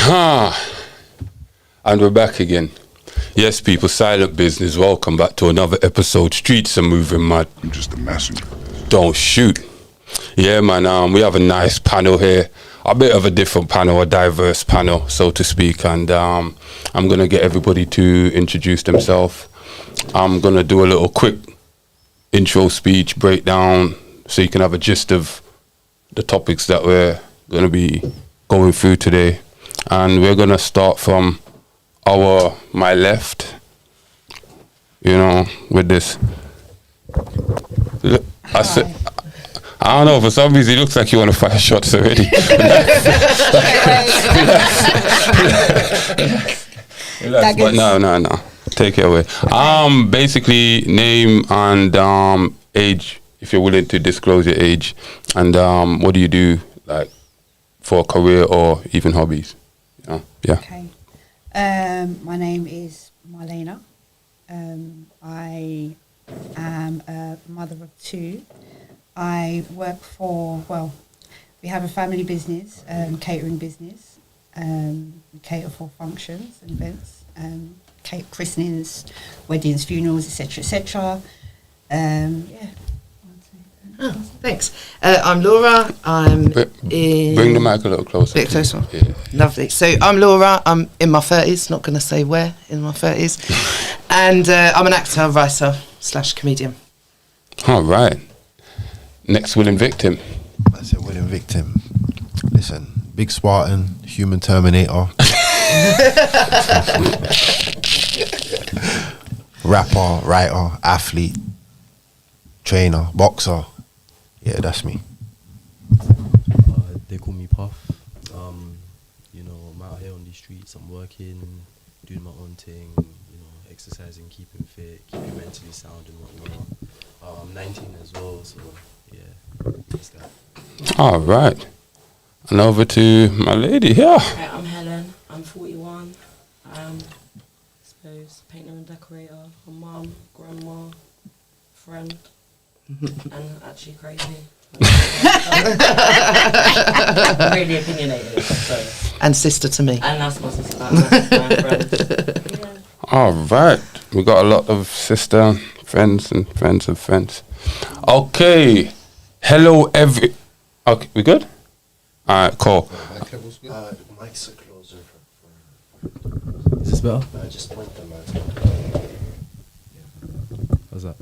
And we're back again. Yes, people, silent business. Welcome back to another episode. Streets are moving mad. I'm just a messenger. Don't shoot. Yeah, man. We have a nice panel here. A bit of a different panel, a diverse panel, so to speak. And I'm gonna get everybody to introduce themselves. I'm gonna do a little quick intro speech breakdown, so you can have a gist of the topics that we're gonna be going through today. And we're gonna start from my left, you know, with this. I don't know, for some reason, he looks like you want to fire shots already. Relax, but no. Take it away. Basically, name and age, if you're willing to disclose your age. And what do you do, like, for a career or even hobbies? Yeah. Okay. My name is Marlena. I am a mother of two. I work for, we have a family business, catering business. We cater for functions and events, christenings, weddings, funerals, etc., etc. Oh, thanks. I'm Laura. Bring the mic a little closer. Bit closer. Yeah. Lovely. So I'm Laura. I'm in my 30s. Not going to say where in my 30s. And I'm an actor, writer / comedian. All right. Next willing victim. That's a willing victim. Listen, big Spartan, human Terminator. Rapper, writer, athlete, trainer, boxer. Yeah, that's me. They call me Puff. You know, I'm out here on these streets. I'm working, doing my own thing. You know, exercising, keeping fit, keeping mentally sound and whatnot. I'm 19 as well, so yeah, that's that. All right. And over to my lady here. Okay, I'm Helen. I'm 41. I suppose painter and decorator. A mum, grandma, friend. And actually crazy. I'm really opinionated. So. And sister to me. And that's my sister. My friend. Yeah. All right. We got a lot of sister friends and friends of friends. Okay. Hello, Okay, we good? All right, cool. The mics are closer. Is this better? Just point them out. How's that?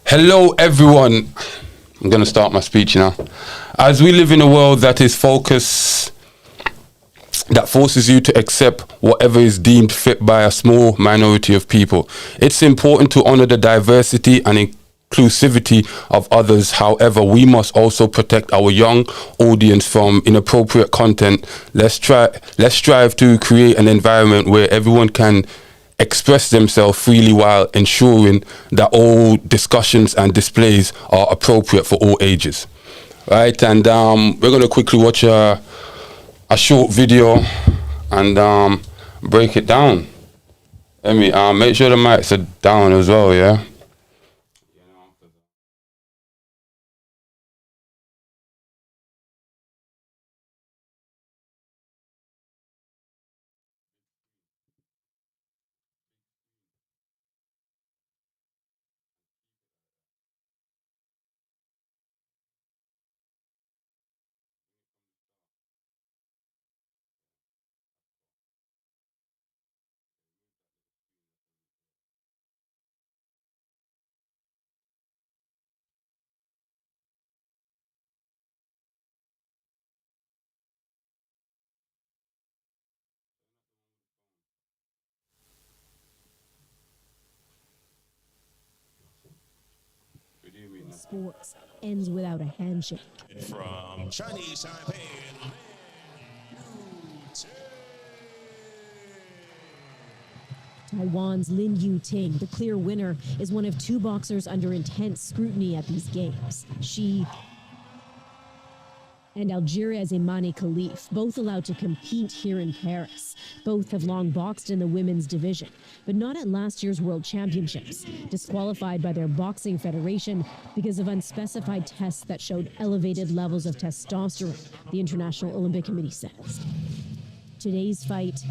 Hello, everyone. I'm going to start my speech now. As we live in a world that forces you to accept whatever is deemed fit by a small minority of people, it's important to honor the diversity and inclusivity of others. However, we must also protect our young audience from inappropriate content. Let's strive to create an environment where everyone can express themselves freely while ensuring that all discussions and displays are appropriate for all ages. Right, and we're going to quickly watch a short video and break it down. Let me make sure the mics are down as well, yeah? Sports ends without a handshake. From Chinese Taipei. Taiwan's Lin Yu-Ting, the clear winner, is one of two boxers under intense scrutiny at these games. She and Algeria's Imani Khalif, both allowed to compete here in Paris. Both have long boxed in the women's division, but not at last year's World Championships, disqualified by their boxing federation because of unspecified tests that showed elevated levels of testosterone, the International Olympic Committee says. Today's fight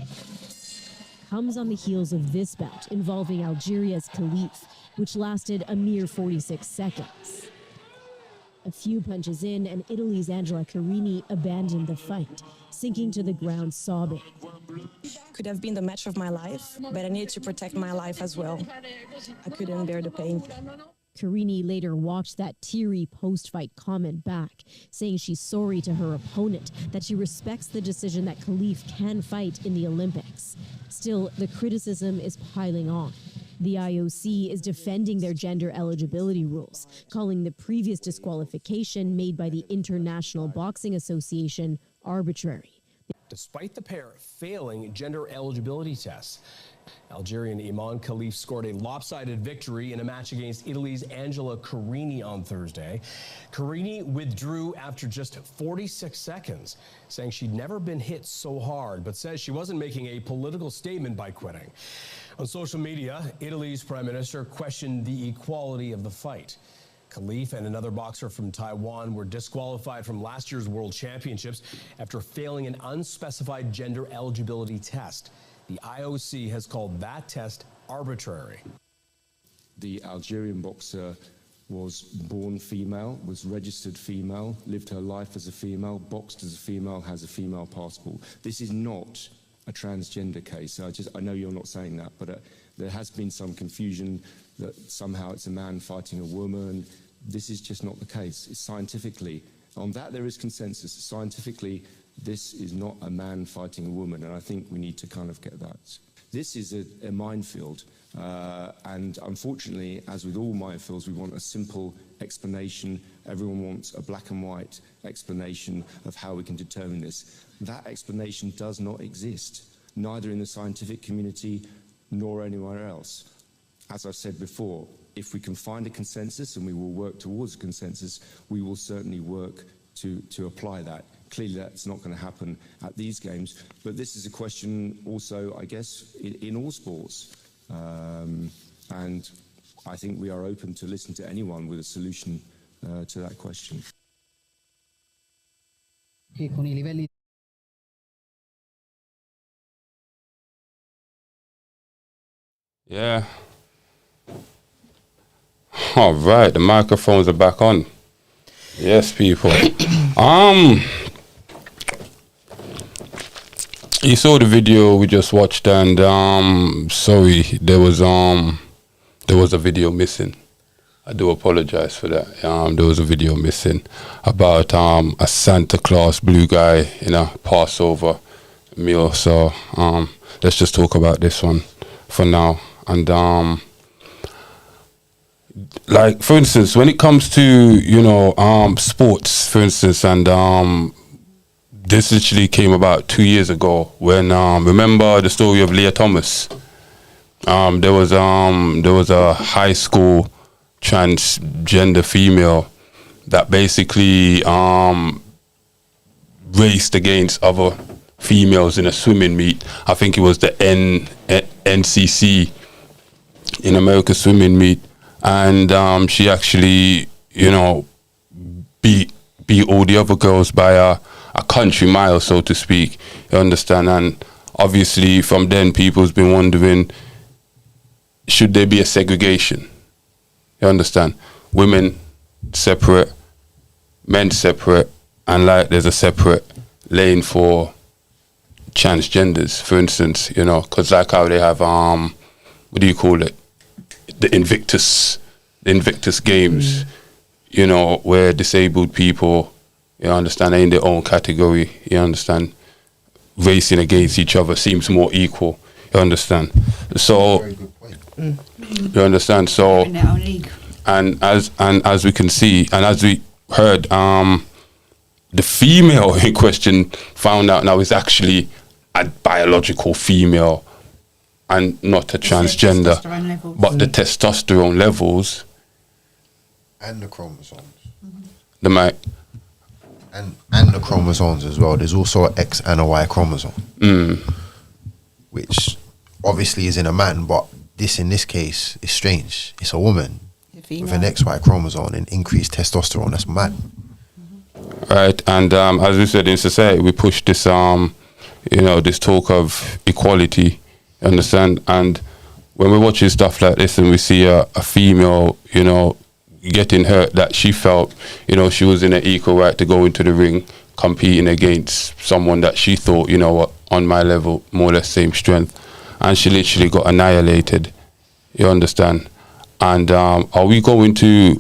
comes on the heels of this bout involving Algeria's Khalif, which lasted a mere 46 seconds. A few punches in, and Italy's Angela Carini abandoned the fight, sinking to the ground sobbing. Could have been the match of my life, but I needed to protect my life as well. I couldn't bear the pain. Carini later watched that teary post-fight comment back, saying she's sorry to her opponent, that she respects the decision that Khalif can fight in the Olympics. Still, the criticism is piling on. The IOC is defending their gender eligibility rules, calling the previous disqualification made by the International Boxing Association arbitrary. Despite the pair failing gender eligibility tests, Algerian Iman Khalif scored a lopsided victory in a match against Italy's Angela Carini on Thursday. Carini withdrew after just 46 seconds, saying she'd never been hit so hard, but says she wasn't making a political statement by quitting. On social media, Italy's prime minister questioned the equality of the fight. Khalif and another boxer from Taiwan were disqualified from last year's World Championships after failing an unspecified gender eligibility test. The IOC has called that test arbitrary. The Algerian boxer was born female, was registered female, lived her life as a female, boxed as a female, has a female passport. This is not a transgender case. I know you're not saying that, but there has been some confusion that somehow it's a man fighting a woman. This is just not the case. It's scientifically, on that there is consensus. Scientifically, this is not a man fighting a woman, and I think we need to kind of get that. This is a minefield, and unfortunately, as with all minefields, we want a simple explanation. Everyone wants a black and white explanation of how we can determine this. That explanation does not exist, neither in the scientific community nor anywhere else. As I've said before, if we can find a consensus, and we will work towards a consensus, we will certainly work to apply that. Clearly that's not going to happen at these games, but this is a question also, I guess, in all sports. And I think we are open to listen to anyone with a solution to that question. Yeah. All right, the microphones are back on. Yes, people. You saw the video we just watched, and sorry, there was a video missing. I do apologize for that. There was a video missing about a Santa Claus blue guy in a Passover meal. So let's just talk about this one for now. And like, for instance, when it comes to sports, for instance, and this literally came about 2 years ago when remember the story of Leah Thomas. There was a high school transgender female that basically raced against other females in a swimming meet. I think it was the NCC in America swimming meet, and she actually beat all the other girls by a country mile, so to speak. You understand? And obviously from then people's been wondering, should there be a segregation? You understand? Women separate, men separate, and like there's a separate lane for transgenders, for instance, because like how they have what do you call it, the Invictus Games, where disabled people, you understand, are in their own category, you understand, racing against each other seems more equal, you understand. So very good point. You understand. So in their own league. And as we can see, and as we heard, the female in question found out now is actually a biological female and not a transgender, but the testosterone levels and the chromosomes. They might And the chromosomes as well. There's also an X and a Y chromosome, which obviously is in a man, but in this case is strange. It's a woman with an XY chromosome and increased testosterone. That's mad. Right, and as we said, in society, we push this, this talk of equality, understand? And when we're watching stuff like this and we see a female, getting hurt, that she felt, she was in an equal right to go into the ring, competing against someone that she thought, on my level, more or less same strength, and she literally got annihilated. You understand? And are we going to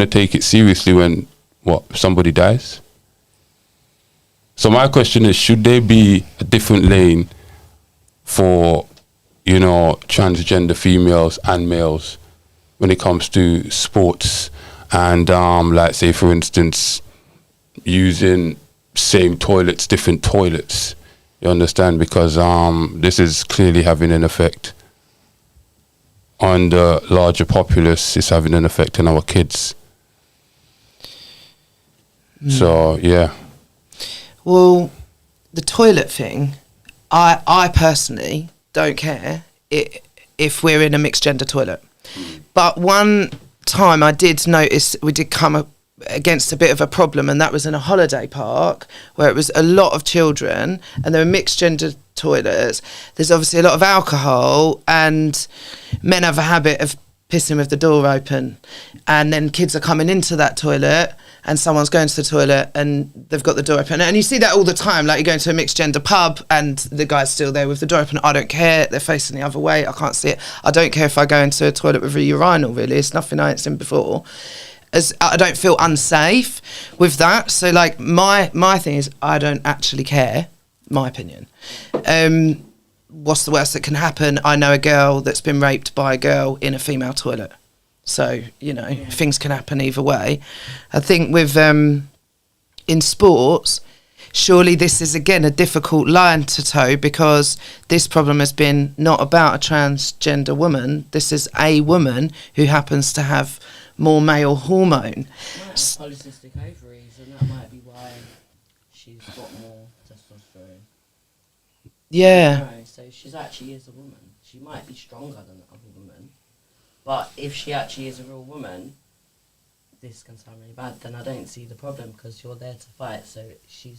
take it seriously when somebody dies? So my question is, should there be a different lane for transgender females and males when it comes to sports and like say for instance using same toilets, different toilets? You understand? Because this is clearly having an effect on the larger populace. It's having an effect on our kids. So yeah. Well, the toilet thing, I personally don't care if we're in a mixed gender toilet. But one time I did notice we did come against a bit of a problem, and that was in a holiday park where it was a lot of children and there were mixed gender toilets. There's obviously a lot of alcohol and men have a habit of pissing with the door open, and then kids are coming into that toilet and someone's going to the toilet and they've got the door open, and you see that all the time. Like, you go into a mixed gender pub and the guy's still there with the door open. I don't care, they're facing the other way, I can't see it. I don't care if I go into a toilet with a urinal, really. It's nothing I ain't seen before. As I don't feel unsafe with that. So like my thing is, I don't actually care, my opinion. What's the worst that can happen? I know a girl that's been raped by a girl in a female toilet. So, things can happen either way. I think with in sports, surely this is again a difficult line to toe, because this problem has been not about a transgender woman. This is a woman who happens to have more male hormone. Polycystic ovaries, and that might be why she's got more testosterone. Yeah. So she actually is a woman. She might be stronger than other women, but if she actually is a real woman, this can sound really bad, then I don't see the problem, because you're there to fight. So do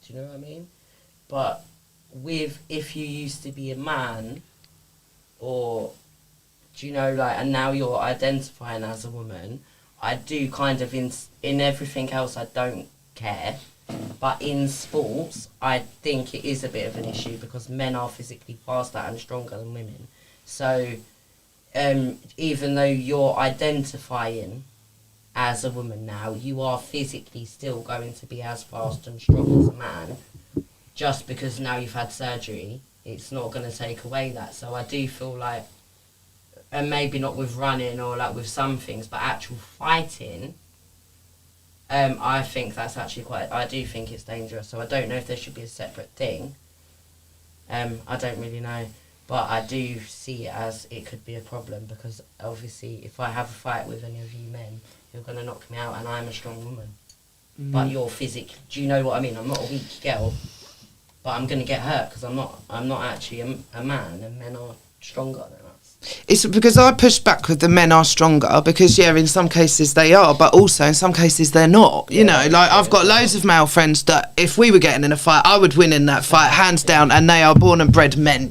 you know what I mean? But if you used to be a man, or and now you're identifying as a woman, I do kind of, in everything else I don't care, but in sports I think it is a bit of an issue, because men are physically faster and stronger than women. So even though you're identifying as a woman now, you are physically still going to be as fast and strong as a man. Just because now you've had surgery, it's not going to take away that. So I do feel like, and maybe not with running or like with some things, but actual fighting, I think that's actually I do think it's dangerous. So I don't know if there should be a separate thing. I don't really know. But I do see it as it could be a problem, because obviously if I have a fight with any of you men, you're going to knock me out, and I'm a strong woman. But you're physically, do you know what I mean? I'm not a weak girl, but I'm going to get hurt because I'm not actually a man, and men are stronger than us. It's because I push back with the men are stronger, because in some cases they are, but also in some cases they're not. I've got loads of male friends that if we were getting in a fight, I would win in that fight, hands down, and they are born and bred men,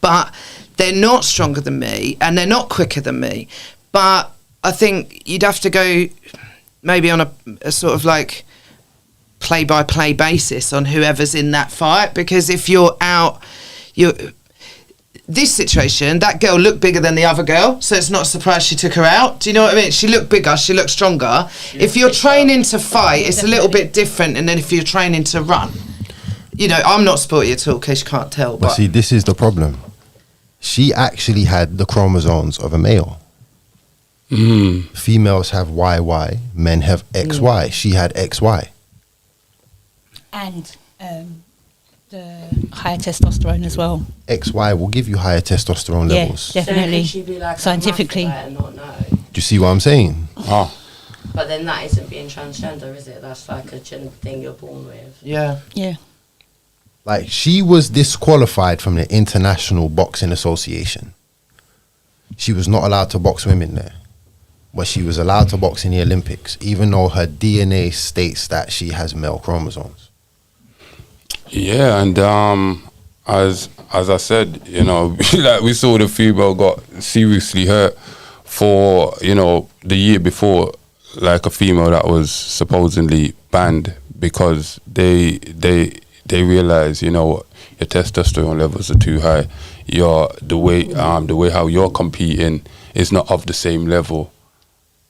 but they're not stronger than me and they're not quicker than me. But I think you'd have to go maybe on a sort of like play-by-play basis on whoever's in that fight, because if you're out, this situation, that girl looked bigger than the other girl, so it's not a surprise she took her out. Do you know what I mean? She looked bigger, she looked stronger. If you're training to fight, it's a little bit different, and then if you're training to run, I'm not sporty at all, in case you can't tell. But see, this is the problem. She actually had the chromosomes of a male. Females have YY, men have XY. She had XY. And the higher testosterone as well. XY will give you higher testosterone levels. Yeah, definitely. So could she be like scientifically. And not know? Do you see what I'm saying? But then that isn't being transgender, is it? That's like a gender thing you're born with. Yeah. Yeah. Like, she was disqualified from the International Boxing Association. She was not allowed to box women there, but she was allowed to box in the Olympics, even though her DNA states that she has male chromosomes. Yeah, and as I said, you know, like we saw the female got seriously hurt for, you know, the year before, like a female that was supposedly banned because they realize, you know, your testosterone levels are too high. The way how you're competing is not of the same level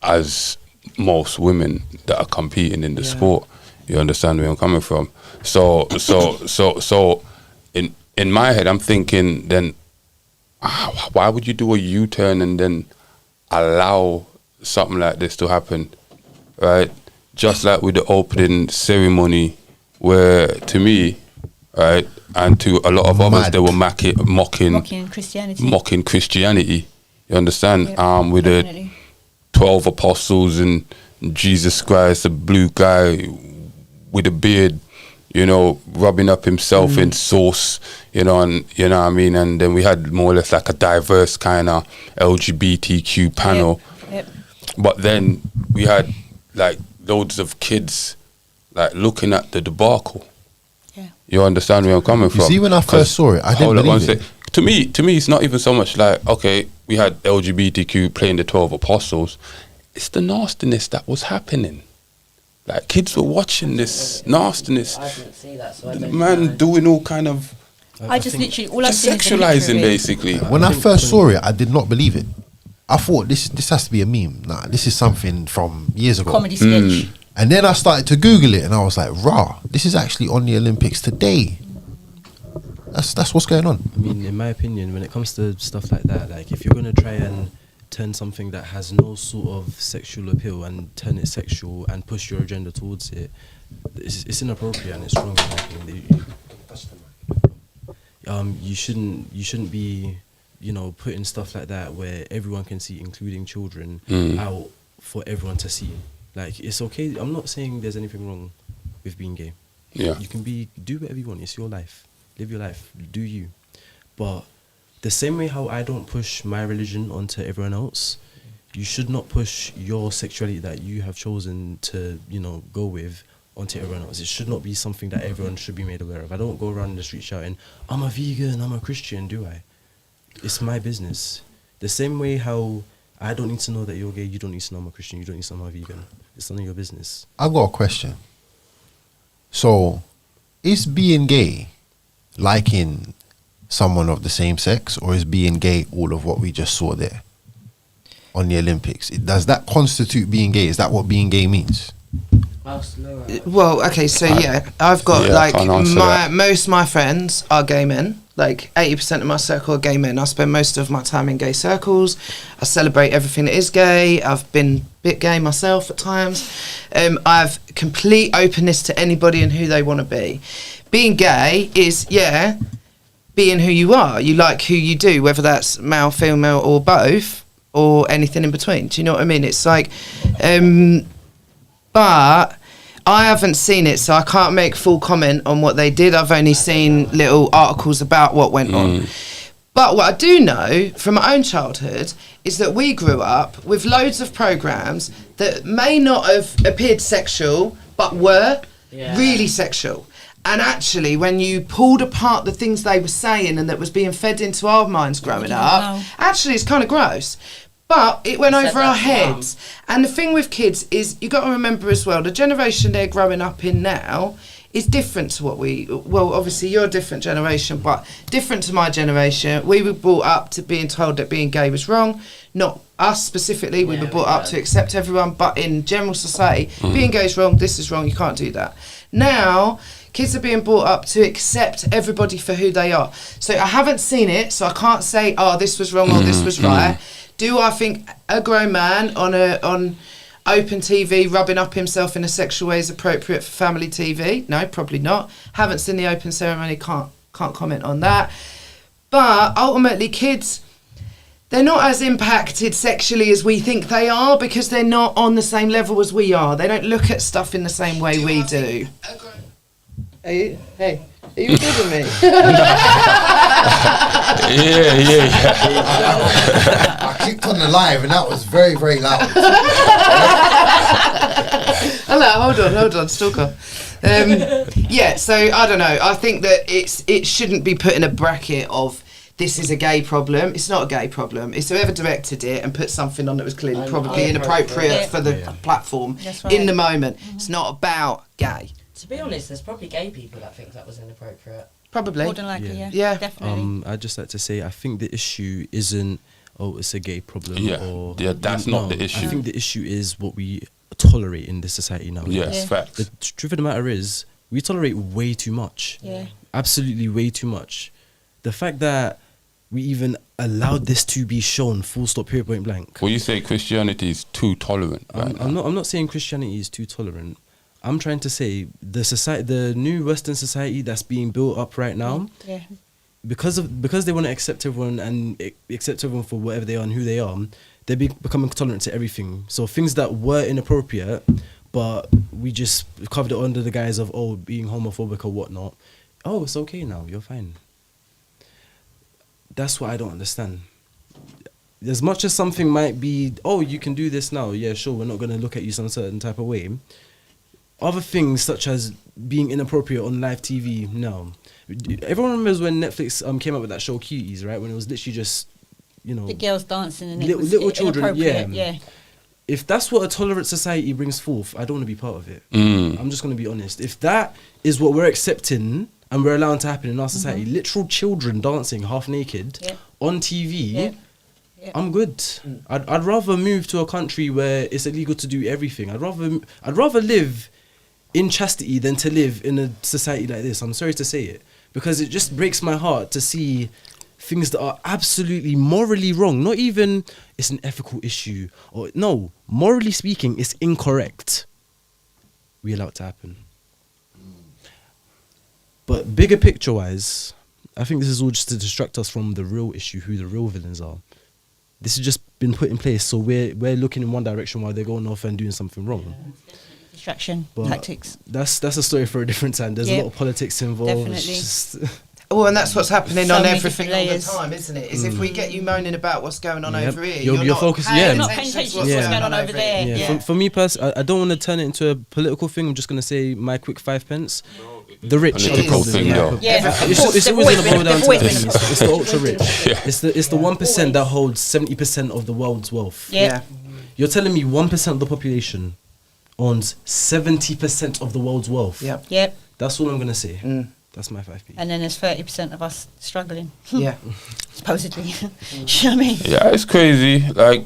as most women that are competing in the sport. You understand where I'm coming from? So in my head, I'm thinking, then why would you do a U-turn and then allow something like this to happen, right? Just like with the opening ceremony, where to me, right, and to a lot of others, they were mocking Christianity. You understand? Yep, with definitely. the 12 apostles and Jesus Christ, a blue guy with a beard, you know, rubbing up himself in sauce, you know, and you know what I mean. And then we had more or less like a diverse kind of LGBTQ panel. Yep. But then we had like loads of kids like looking at the debacle. Yeah. You understand where I'm coming from? You see, when I first saw it, I didn't believe it. To me, it's not even so much like, okay, we had LGBTQ playing the 12 apostles. It's the nastiness that was happening. Like, kids were watching this nastiness. I didn't see that, so I The don't man know. doing all kind of I just literally, all I've just seen is the picture of sexualizing, it. basically. When I first saw it, I did not believe it. I thought this has to be a meme. Nah, this is something from years ago. Comedy sketch. And then I started to Google it, and I was like, "Rah, this is actually on the Olympics today." That's what's going on. I mean, in my opinion, when it comes to stuff like that, like if you're gonna try and turn something that has no sort of sexual appeal and turn it sexual and push your agenda towards it, it's inappropriate and it's wrong. You shouldn't be, you know, putting stuff like that where everyone can see, including children, out for everyone to see. Like, it's okay. I'm not saying there's anything wrong with being gay. Yeah. You can do whatever you want. It's your life. Live your life. Do you. But the same way how I don't push my religion onto everyone else, you should not push your sexuality that you have chosen to, you know, go with onto everyone else. It should not be something that everyone should be made aware of. I don't go around the street shouting, I'm a vegan, I'm a Christian, do I? It's my business. The same way how I don't need to know that you're gay, you don't need to know I'm a Christian, you don't need to know I'm a vegan. It's none of your business. I got a question. So, is being gay liking someone of the same sex, or is being gay all of what we just saw there on the Olympics? Does that constitute being gay? Is that what being gay means? Well, okay, so yeah, I've got most of my friends are gay men. Like 80% of my circle are gay men. I spend most of my time in gay circles. I celebrate everything that is gay. I've been a bit gay myself at times. I have complete openness to anybody and who they want to be. Being gay is, yeah, being who you are. You like who you do, whether that's male, female, or both, or anything in between. Do you know what I mean? It's like, but I haven't seen it, so I can't make full comment on what they did. I've only seen little articles about what went on. But what I do know from my own childhood is that we grew up with loads of programmes that may not have appeared sexual, but were really sexual. And actually, when you pulled apart the things they were saying and that was being fed into our minds growing up, actually it's kind of gross. But it went over our heads. And the thing with kids is, you got to remember as well, the generation they're growing up in now is different to what well, obviously you're a different generation, but different to my generation. We were brought up to being told that being gay was wrong. Not us specifically, we were brought up to accept everyone, but in general society, being gay is wrong, this is wrong, you can't do that. Now, kids are being brought up to accept everybody for who they are. So I haven't seen it, so I can't say, oh, this was wrong or this was right. Do I think a grown man on open TV rubbing up himself in a sexual way is appropriate for family TV? No, probably not. Haven't seen the open ceremony, can't comment on that. But ultimately, kids, they're not as impacted sexually as we think they are because they're not on the same level as we are. They don't look at stuff in the same way we do. Are you kidding me? Yeah. I clicked on the live and that was very, very loud. Hello, hold on, stalker. Yeah, so I don't know. I think that it shouldn't be put in a bracket of this is a gay problem. It's not a gay problem. It's whoever directed it and put something on that was clearly probably inappropriate for the platform in the moment. It's not about gay. To be honest, there's probably gay people that think that was inappropriate. Probably. More than likely, yeah. Definitely. I'd just like to say, I think the issue isn't, it's a gay problem. Yeah, that's not the issue. I think the issue is what we tolerate in this society now. Yes, fact. The truth of the matter is, we tolerate way too much. Yeah. Absolutely way too much. The fact that we even allowed this to be shown, full stop, period, point blank. Well, you say Christianity is too tolerant. I'm not saying Christianity is too tolerant. I'm trying to say the new Western society that's being built up right now, because they want to accept everyone and accept everyone for whatever they are and who they are, they're becoming tolerant to everything. So things that were inappropriate, but we just covered it under the guise of being homophobic or whatnot. Oh, it's okay now. You're fine. That's what I don't understand. As much as something might be, you can do this now. Yeah, sure. We're not going to look at you some certain type of way. Other things such as being inappropriate on live TV, no. Everyone remembers when Netflix came up with that show Cuties, right? When it was literally just, the girls dancing and little children. Yeah. If that's what a tolerant society brings forth, I don't want to be part of it. I'm just going to be honest. If that is what we're accepting and we're allowing to happen in our society, literal children dancing half naked on TV, I'm good. I'd rather move to a country where it's illegal to do everything. I'd rather live in chastity than to live in a society like this. I'm sorry to say it, because it just breaks my heart to see things that are absolutely morally wrong. Not even it's an ethical issue, or no, morally speaking, it's incorrect. We allow it to happen. But bigger picture wise, I think this is all just to distract us from the real issue, who the real villains are. This has just been put in place, so we're looking in one direction while they're going off and doing something wrong. Distraction, but tactics. That's a story for a different time. There's a lot of politics involved. Definitely. Well, and that's what's happening So on many everything all the time, isn't it? Is if we get you moaning about what's going on over here, you're not focused. You're not paying attention to what's going on over there. Yeah. For me personally, I don't want to turn it into a political thing. I'm just going to say my quick 5 pence. The rich are the problem. It's always going to boil down to things. It's the ultra rich. It's the 1% that holds 70% of the world's wealth. Yeah. You're telling me 1% of the population owns 70% of the world's wealth. Yep. That's all I'm going to say. That's my 5p. And then there's 30% of us struggling. Yeah. Supposedly. Do you know what I mean? Yeah, it's crazy. Like,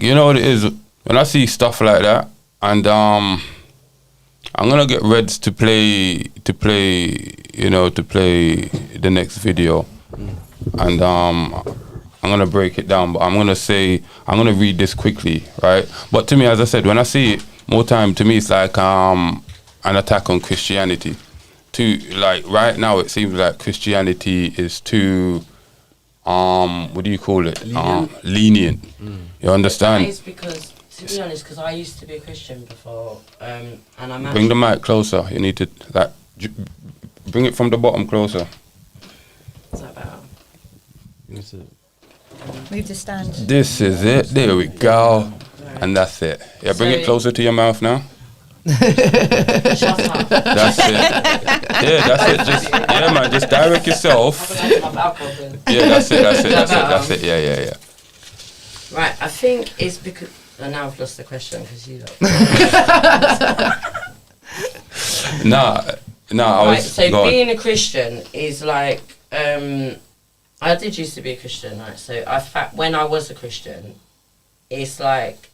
you know what it is? When I see stuff like that, and I'm gonna get Reds to play the next video, and I'm gonna break it down. But I'm gonna read this quickly, right? But to me, as I said, when I see it more time, to me it's like an attack on Christianity. Right now it seems like Christianity is too what do you call it? Lenient. You understand? That is because, to be honest, because I used to be a Christian before, and I'm Bring the mic closer. You need to bring it from the bottom closer. Is that better? Move the stand. This is it. There we go. And that's it. Yeah, bring it closer to your mouth now. Shut up. That's it. Yeah, that's it. Just direct yourself. Yeah, that's it. Yeah. Right, I think it's because... now I've lost the question because you don't... No, being a Christian is like... I did used to be a Christian, right? So when I was a Christian, it's like...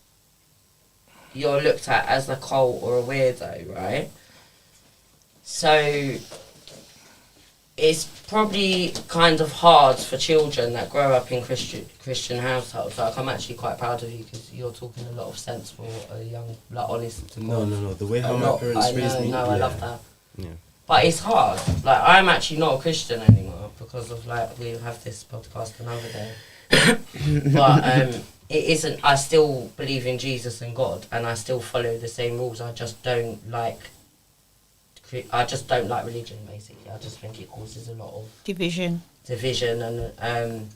you're looked at as a cult or a weirdo, right? So it's probably kind of hard for children that grow up in Christian households. Like, I'm actually quite proud of you because you're talking a lot of sense for a young, honest. No. The way how my parents raised me. I love that. Yeah. But it's hard. Like, I'm actually not a Christian anymore. because of like we have this podcast another day. But it isn't. I still believe in Jesus and God, and I still follow the same rules. I just don't like religion. Basically, I just think it causes a lot of Division. And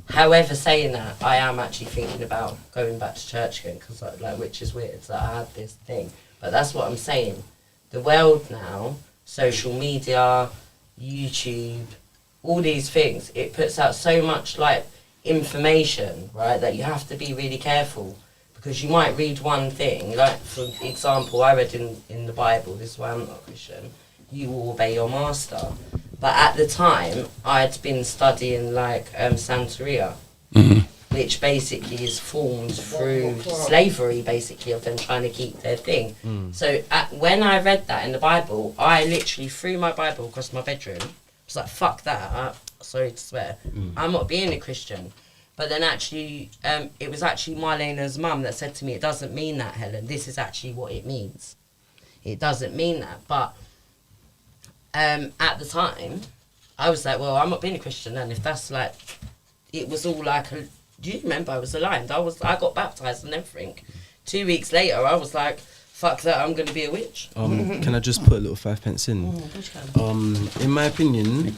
however, saying that, I am actually thinking about going back to church again, because like which is weird. So I had this thing, but that's what I'm saying. The world now, social media, YouTube, all these things, it puts out so much like information, right, that you have to be really careful, because you might read one thing, like for example, I read in the Bible, this is why I'm not a Christian, you will obey your master. But at the time, I'd been studying like Santeria, which basically is formed through slavery, basically, of them trying to keep their thing. So when I read that in the Bible, I literally threw my Bible across my bedroom. I was like, fuck that, sorry to swear. I'm not being a Christian. But then actually, it was actually Marlena's mum that said to me, it doesn't mean that, Helen. This is actually what it means. It doesn't mean that. But at the time, I was like, well, I'm not being a Christian. And if that's like, it was all like, do you remember I was aligned? I got baptised and everything. 2 weeks later, I was like, fuck that, I'm going to be a witch. Can I just put a little 5 pence in? In my opinion,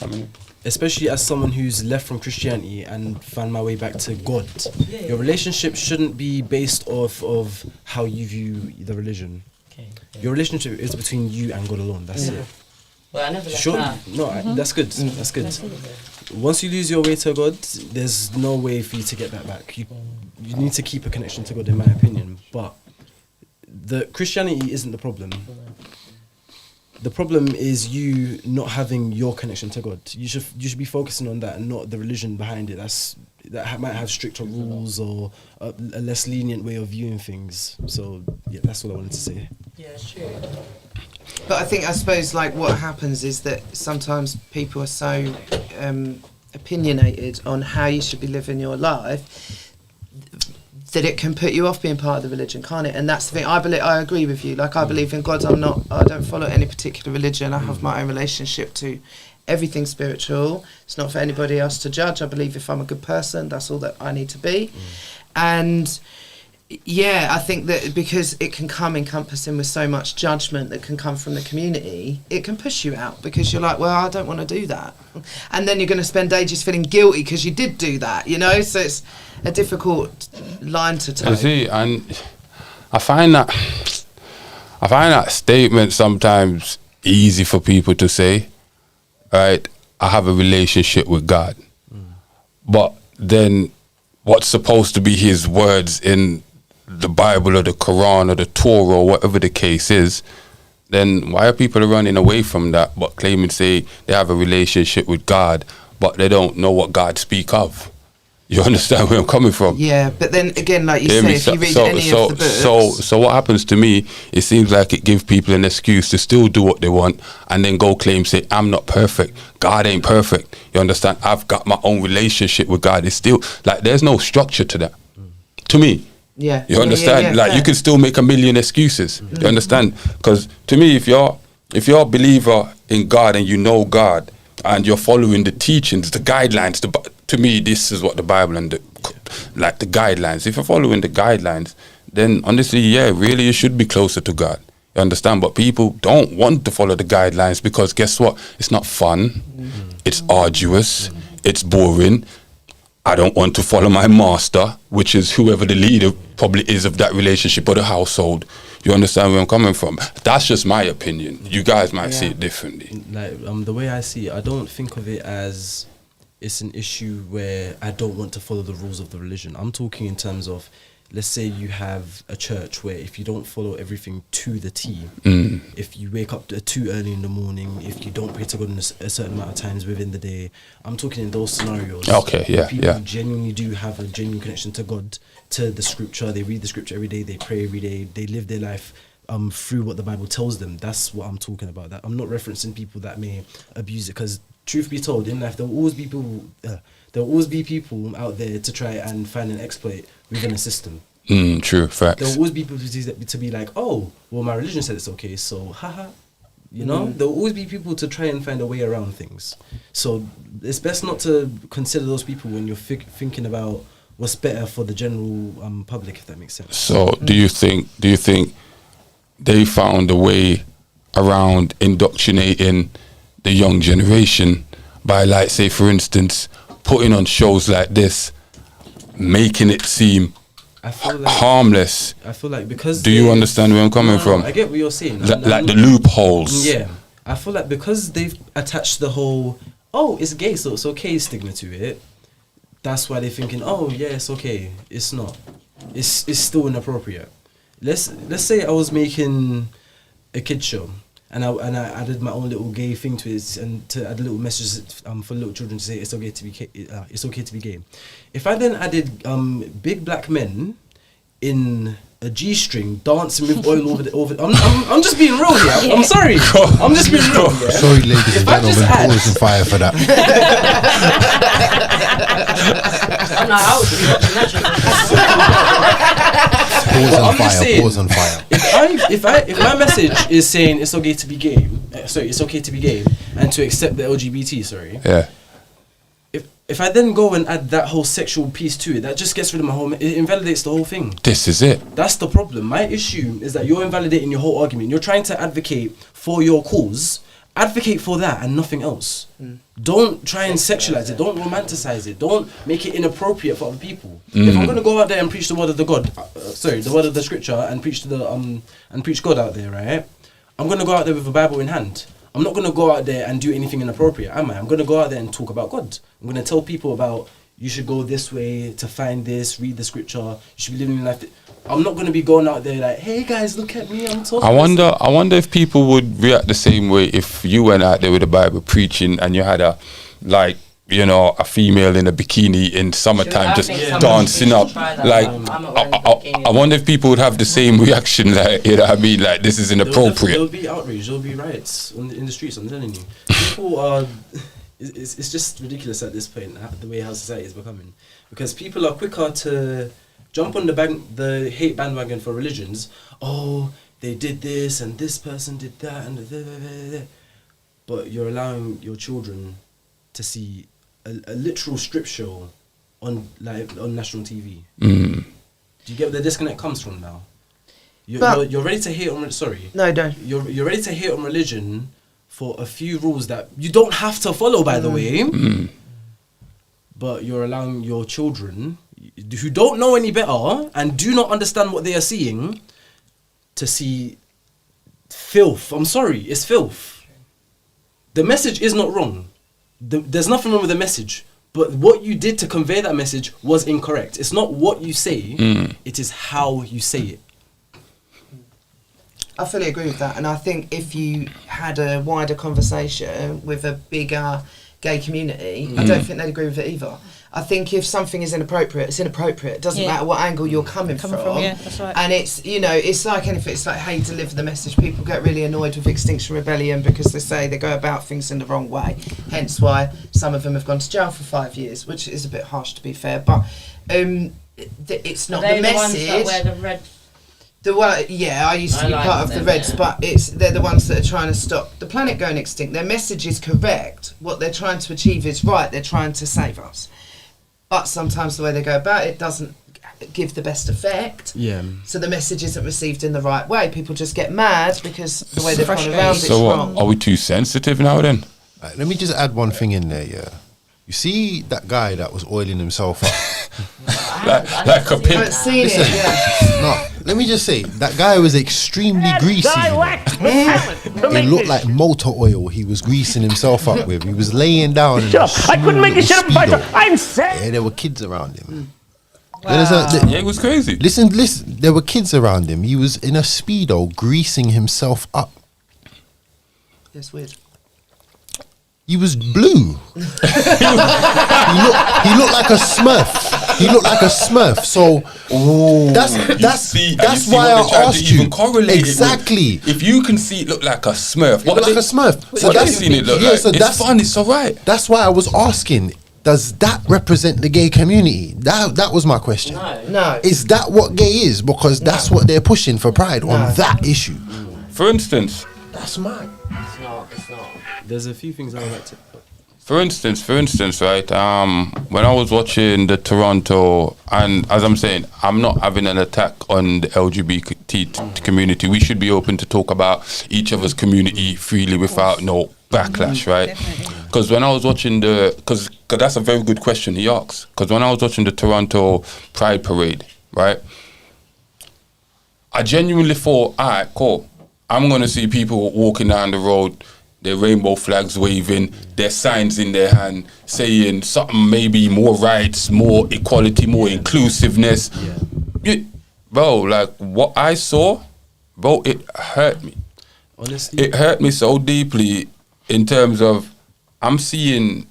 especially as someone who's left from Christianity and found my way back to God, your relationship shouldn't be based off of how you view the religion. Your relationship is between you and God alone. That's it. Well, I never left that. No, that's good. That's good. Once you lose your way to God, there's no way for you to get that back. You need to keep a connection to God, in my opinion. But the Christianity isn't the problem. The problem is you not having your connection to God. You should be focusing on that and not the religion behind it. That might have stricter rules or a less lenient way of viewing things. So yeah, that's what I wanted to say. Yeah, sure. But I suppose like what happens is that sometimes people are so opinionated on how you should be living your life that it can put you off being part of the religion, can't it? And that's the thing. I agree with you. Like I believe in God. I don't follow any particular religion. I have my own relationship to everything spiritual. It's not for anybody else to judge. I believe if I'm a good person, that's all that I need to be. And yeah, I think that because it can come encompassing with so much judgment that can come from the community, it can push you out because you're like, well, I don't want to do that. And then you're going to spend ages feeling guilty because you did do that, you know? So it's a difficult line to toe. You see, and I find that statement sometimes easy for people to say, right? I have a relationship with God. But then what's supposed to be his words in the Bible or the Quran or the Torah or whatever the case is, then why are people running away from that but claiming, say, they have a relationship with God, but they don't know what God speak of? You understand where I'm coming from? Yeah, but then again, like you say, if you read any of the books... So what happens to me, it seems like it gives people an excuse to still do what they want and then go claim, say, I'm not perfect. God ain't perfect. You understand? I've got my own relationship with God. It's still, like, there's no structure to that. To me. Yeah. You understand? Yeah, like, you can still make a million excuses. You understand? Because to me, if you're a believer in God and you know God and you're following the teachings, the guidelines, to me, this is what the Bible and the guidelines. If you're following the guidelines, then honestly, yeah, really, you should be closer to God. You understand? But people don't want to follow the guidelines because guess what? It's not fun. It's arduous. It's boring. I don't want to follow my master, which is whoever the leader probably is of that relationship or the household. You understand where I'm coming from? That's just my opinion. You guys might see it differently. Like the way I see it, I don't think of it as it's an issue where I don't want to follow the rules of the religion. I'm talking in terms of, let's say you have a church where if you don't follow everything to the T, if you wake up too early in the morning, if you don't pray to God in a certain amount of times within the day, I'm talking in those scenarios. Okay, yeah, people who genuinely do have a genuine connection to God, to the scripture. They read the scripture every day, they pray every day, they live their life through what the Bible tells them. That's what I'm talking about. That I'm not referencing people that may abuse it, because truth be told, in life there will always be people. There will always be people out there to try and find an exploit within a system. True, facts. There will always be people to be like, oh, well, my religion said it's okay, so haha, You know, there'll always be people to try and find a way around things. So it's best not to consider those people when you're thinking about what's better for the general public, if that makes sense. So do you think they found a way around indoctrinating the young generation by, like, say for instance, putting on shows like this, making it seem I feel like harmless? I feel like because do you understand where I'm coming from? I get what you're saying. Like the loopholes. Yeah, I feel like because they've attached the whole it's gay, so it's okay stigma to it. That's why they're thinking, yeah, it's okay. It's not. It's still inappropriate. Let's say I was making a kid show and I added my own little gay thing to it, and to add a little message for little children to say it's okay to be gay. If I then added big black men in a G-string dancing with oil over I'm just being real here. I'm sorry. I'm just being real. Yeah? Sorry, ladies and gentlemen, pause and fire for that. I'm like, I would be watching that. Pause on fire. If my message is saying it's okay to be gay, it's okay to be gay and to accept the LGBT, Yeah. If I then go and add that whole sexual piece to it, that just gets rid of it invalidates the whole thing. This is it. That's the problem. My issue is that you're invalidating your whole argument. You're trying to advocate for your cause. Advocate for that and nothing else. Don't try and sexualize it. Don't romanticize it. Don't make it inappropriate for other people. If I'm gonna go out there and preach the word of the the word of the scripture, and preach and preach God out there, right? I'm gonna go out there with a Bible in hand. I'm not gonna go out there and do anything inappropriate, am I? I'm gonna go out there and talk about God. I'm gonna tell people about you should go this way to find this, read the scripture. You should be living your life. I'm not gonna be going out there like, hey guys, look at me, I'm talking. I wonder if people would react the same way if you went out there with the Bible preaching and you had a female in a bikini in summertime just dancing up. Like, I wonder if people would have the same reaction. Like, you know what I mean? Like, this is inappropriate. There'll be outrage. There'll be riots in the streets. I'm telling you, people are. It's just ridiculous at this point the way how society is becoming, because people are quicker to jump on the hate bandwagon for religions. Oh, they did this and this person did that and but you're allowing your children to see a literal strip show on national TV. Do you get where the disconnect comes from now? You're ready to hate on. Sorry. No, don't. You're ready to hate on religion for a few rules that you don't have to follow, by the way. But you're allowing your children who don't know any better and do not understand what they are seeing to see filth. I'm sorry, it's filth. The message is not wrong. There's nothing wrong with the message, but what you did to convey that message was incorrect. It's not what you say, it is how you say it. I fully agree with that, and I think if you had a wider conversation with a bigger gay community, I don't think they'd agree with it either. I think if something is inappropriate, it's inappropriate. It doesn't matter what angle you're coming from. Yeah, that's right. And it's, it's like anything. It's like how you deliver the message. People get really annoyed with Extinction Rebellion because they say they go about things in the wrong way. Hence why some of them have gone to jail for 5 years, which is a bit harsh to be fair. But it's not the message. Ones that wear the red. I used to be part of the Reds, but they're the ones that are trying to stop the planet going extinct. Their message is correct. What they're trying to achieve is right. They're trying to save us. But sometimes the way they go about it doesn't give the best effect. Yeah. So the message isn't received in the right way. People just get mad because the way they've gone around it's wrong. Are we too sensitive now then? Let me just add one thing in there, yeah. You see that guy that was oiling himself up? like a pimp. I haven't seen it, yeah. No, let me just say, that guy was extremely greasy. It looked like motor oil he was greasing himself up with. He was laying down. I couldn't make a shut up fighter. I'm sad. Yeah, there were kids around him. Wow. It was crazy. Listen, there were kids around him. He was in a Speedo greasing himself up. That's weird. He was blue. he looked like a Smurf. He looked like a Smurf. So that's why I asked you. Exactly. If you can see it look like a Smurf, what like a Smurf? So that's seen it look like. So it's fun. It's alright. That's why I was asking. Does that represent the gay community? That was my question. No. Is that what gay is? Because that's what they're pushing for Pride on that issue. For instance, That's mad. It's not. There's a few things I would like to. For instance, right, when I was watching the Toronto, and as I'm saying, I'm not having an attack on the LGBT community. We should be open to talk about each other's community freely without no backlash, right? Because when I was watching because that's a very good question he asks. Because when I was watching the Toronto Pride Parade, right, I genuinely thought, all right, cool. I'm going to see people walking down the road, their rainbow flags waving, their signs in their hand, saying something maybe more rights, more equality, more inclusiveness. Bro, like what I saw, bro, it hurt me. Honestly, it hurt me so deeply in terms of I'm seeing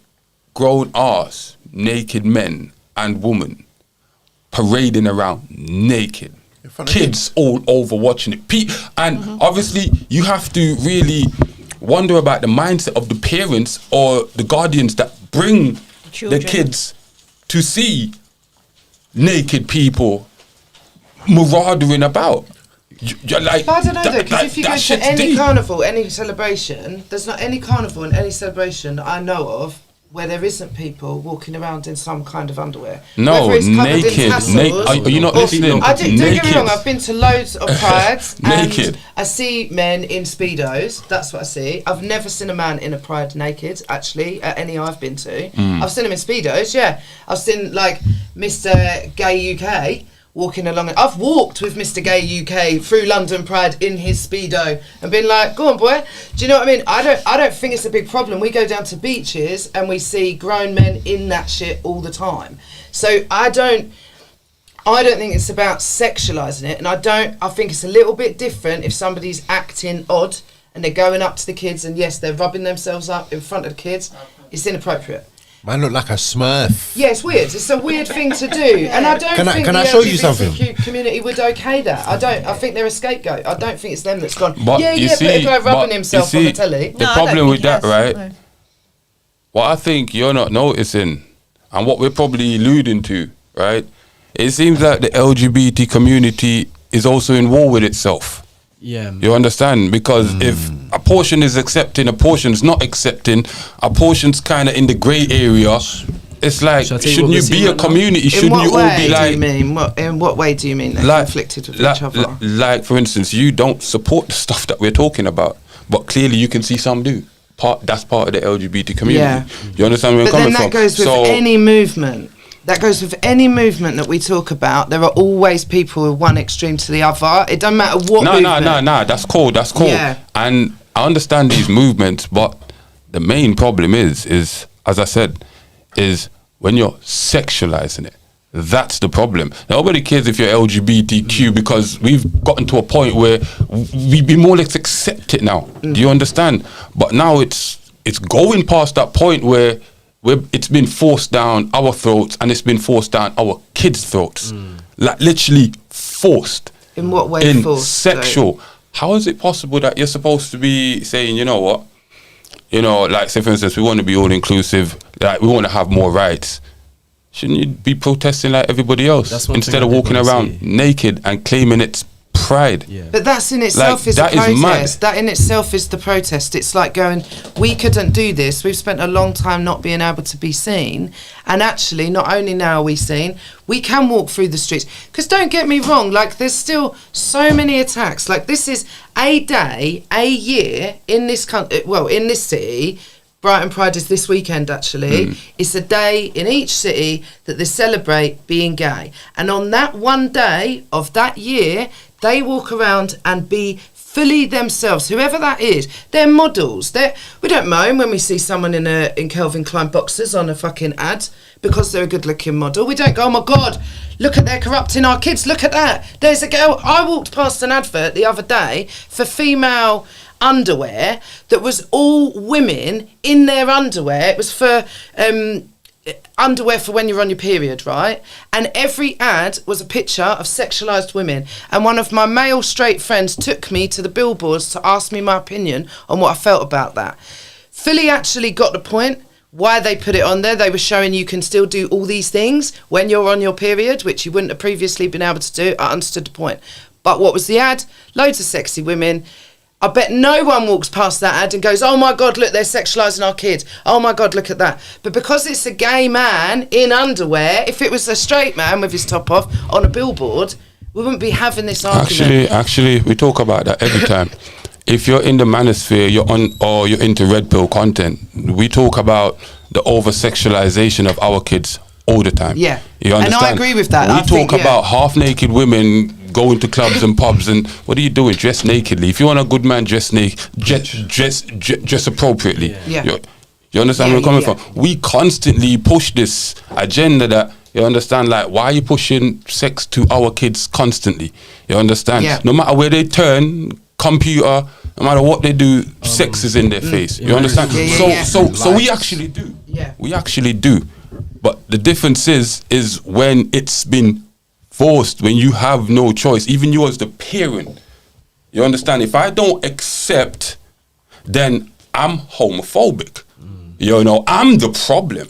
grown ass naked men and women parading around naked. Kids all over watching it. And obviously you have to really wonder about the mindset of the parents or the guardians that bring the kids to see naked people marauding about. Like, but I don't know though, because if you go to any carnival, any celebration, there's not any carnival and any celebration that I know of where there isn't people walking around in some kind of underwear. No, naked. Are you not listening? Don't get me wrong, I've been to loads of prides and I see men in Speedos, that's what I see. I've never seen a man in a pride naked, actually, at any I've been to. I've seen him in Speedos, yeah. I've seen, like, Mr. Gay UK walking along. I've walked with Mr. Gay UK through London Pride in his Speedo and been like, go on boy, do you know what I mean? I don't think it's a big problem. We go down to beaches and we see grown men in that shit all the time. So I don't think it's about sexualising it, and I think it's a little bit different if somebody's acting odd and they're going up to the kids and yes, they're rubbing themselves up in front of the kids. It's inappropriate. Man look like a Smurf. Yeah, it's weird. It's a weird thing to do, and I don't think can the I show you something? LGBTQ community would okay that. I think they're a scapegoat. I don't think it's them that's gone. But Put a guy rubbing himself on the telly. The problem with that, right? What I think you're not noticing, and what we're probably alluding to, right? It seems like the LGBT community is also in war with itself. Yeah. You understand? Because if a portion is accepting, a portion's not accepting, a portion's kind of in the grey area, it's like, shouldn't you be a community? Shouldn't you all be like... In what way do you mean they're conflicted with each other? Like, for instance, you don't support the stuff that we're talking about, but clearly you can see some do. That's part of the LGBT community. Yeah. You understand where I'm coming from? But then that goes with any movement. That goes with any movement that we talk about. There are always people with one extreme to the other. It doesn't matter what movement. No. That's cool. Yeah. And I understand these movements, but the main problem is, as I said, is when you're sexualizing it. That's the problem. Nobody cares if you're LGBTQ because we've gotten to a point where we be more or less accept it now. Do you understand? But now it's going past that point where it's been forced down our throats and it's been forced down our kids' throats. Like literally forced. In what way forced? Sexual. Though? How is it possible that you're supposed to be saying, you know what? You know, like say for instance, we want to be all inclusive, like we want to have more rights. Shouldn't you be protesting like everybody else instead of walking around naked and claiming it's pride? Yeah. But that's in itself is a protest. That in itself is the protest. It's like going, we couldn't do this. We've spent a long time not being able to be seen. And actually, not only now are we seen, we can walk through the streets. Because don't get me wrong, like there's still so many attacks. Like this is a day, a year in this country, well, in this city. Brighton Pride is this weekend actually. It's a day in each city that they celebrate being gay. And on that one day of that year, they walk around and be fully themselves, whoever that is. They're models. We don't moan when we see someone in Calvin Klein boxers on a fucking ad because they're a good looking model. We don't go, oh my God, look at they're corrupting our kids. Look at that. There's a girl. I walked past an advert the other day for female underwear that was all women in their underwear. It was for underwear for when you're on your period, right? And every ad was a picture of sexualised women. And one of my male straight friends took me to the billboards to ask me my opinion on what I felt about that. Philly actually got the point why they put it on there. They were showing you can still do all these things when you're on your period, which you wouldn't have previously been able to do. I understood the point. But what was the ad? Loads of sexy women. I bet no one walks past that ad and goes, oh my God, look, they're sexualising our kids. Oh my God, look at that. But because it's a gay man in underwear, if it was a straight man with his top off on a billboard, we wouldn't be having this argument. Actually, we talk about that every time. If you're in the manosphere, you're into red pill content, we talk about the over-sexualization of our kids all the time. Yeah. You understand? And I agree with that. We talk about half-naked women going to clubs and pubs, and what are you doing? Dress nakedly. If you want a good man, dress naked, dress appropriately. Yeah. You understand where I'm coming from? We constantly push this agenda that, you understand, like, why are you pushing sex to our kids constantly? You understand? Yeah. No matter where they turn, computer, no matter what they do, sex is in their face. You understand? So we actually do. Yeah. We actually do. But the difference is when it's been forced, when you have no choice, even you as the parent. You understand? If I don't accept, then I'm homophobic. You know, I'm the problem.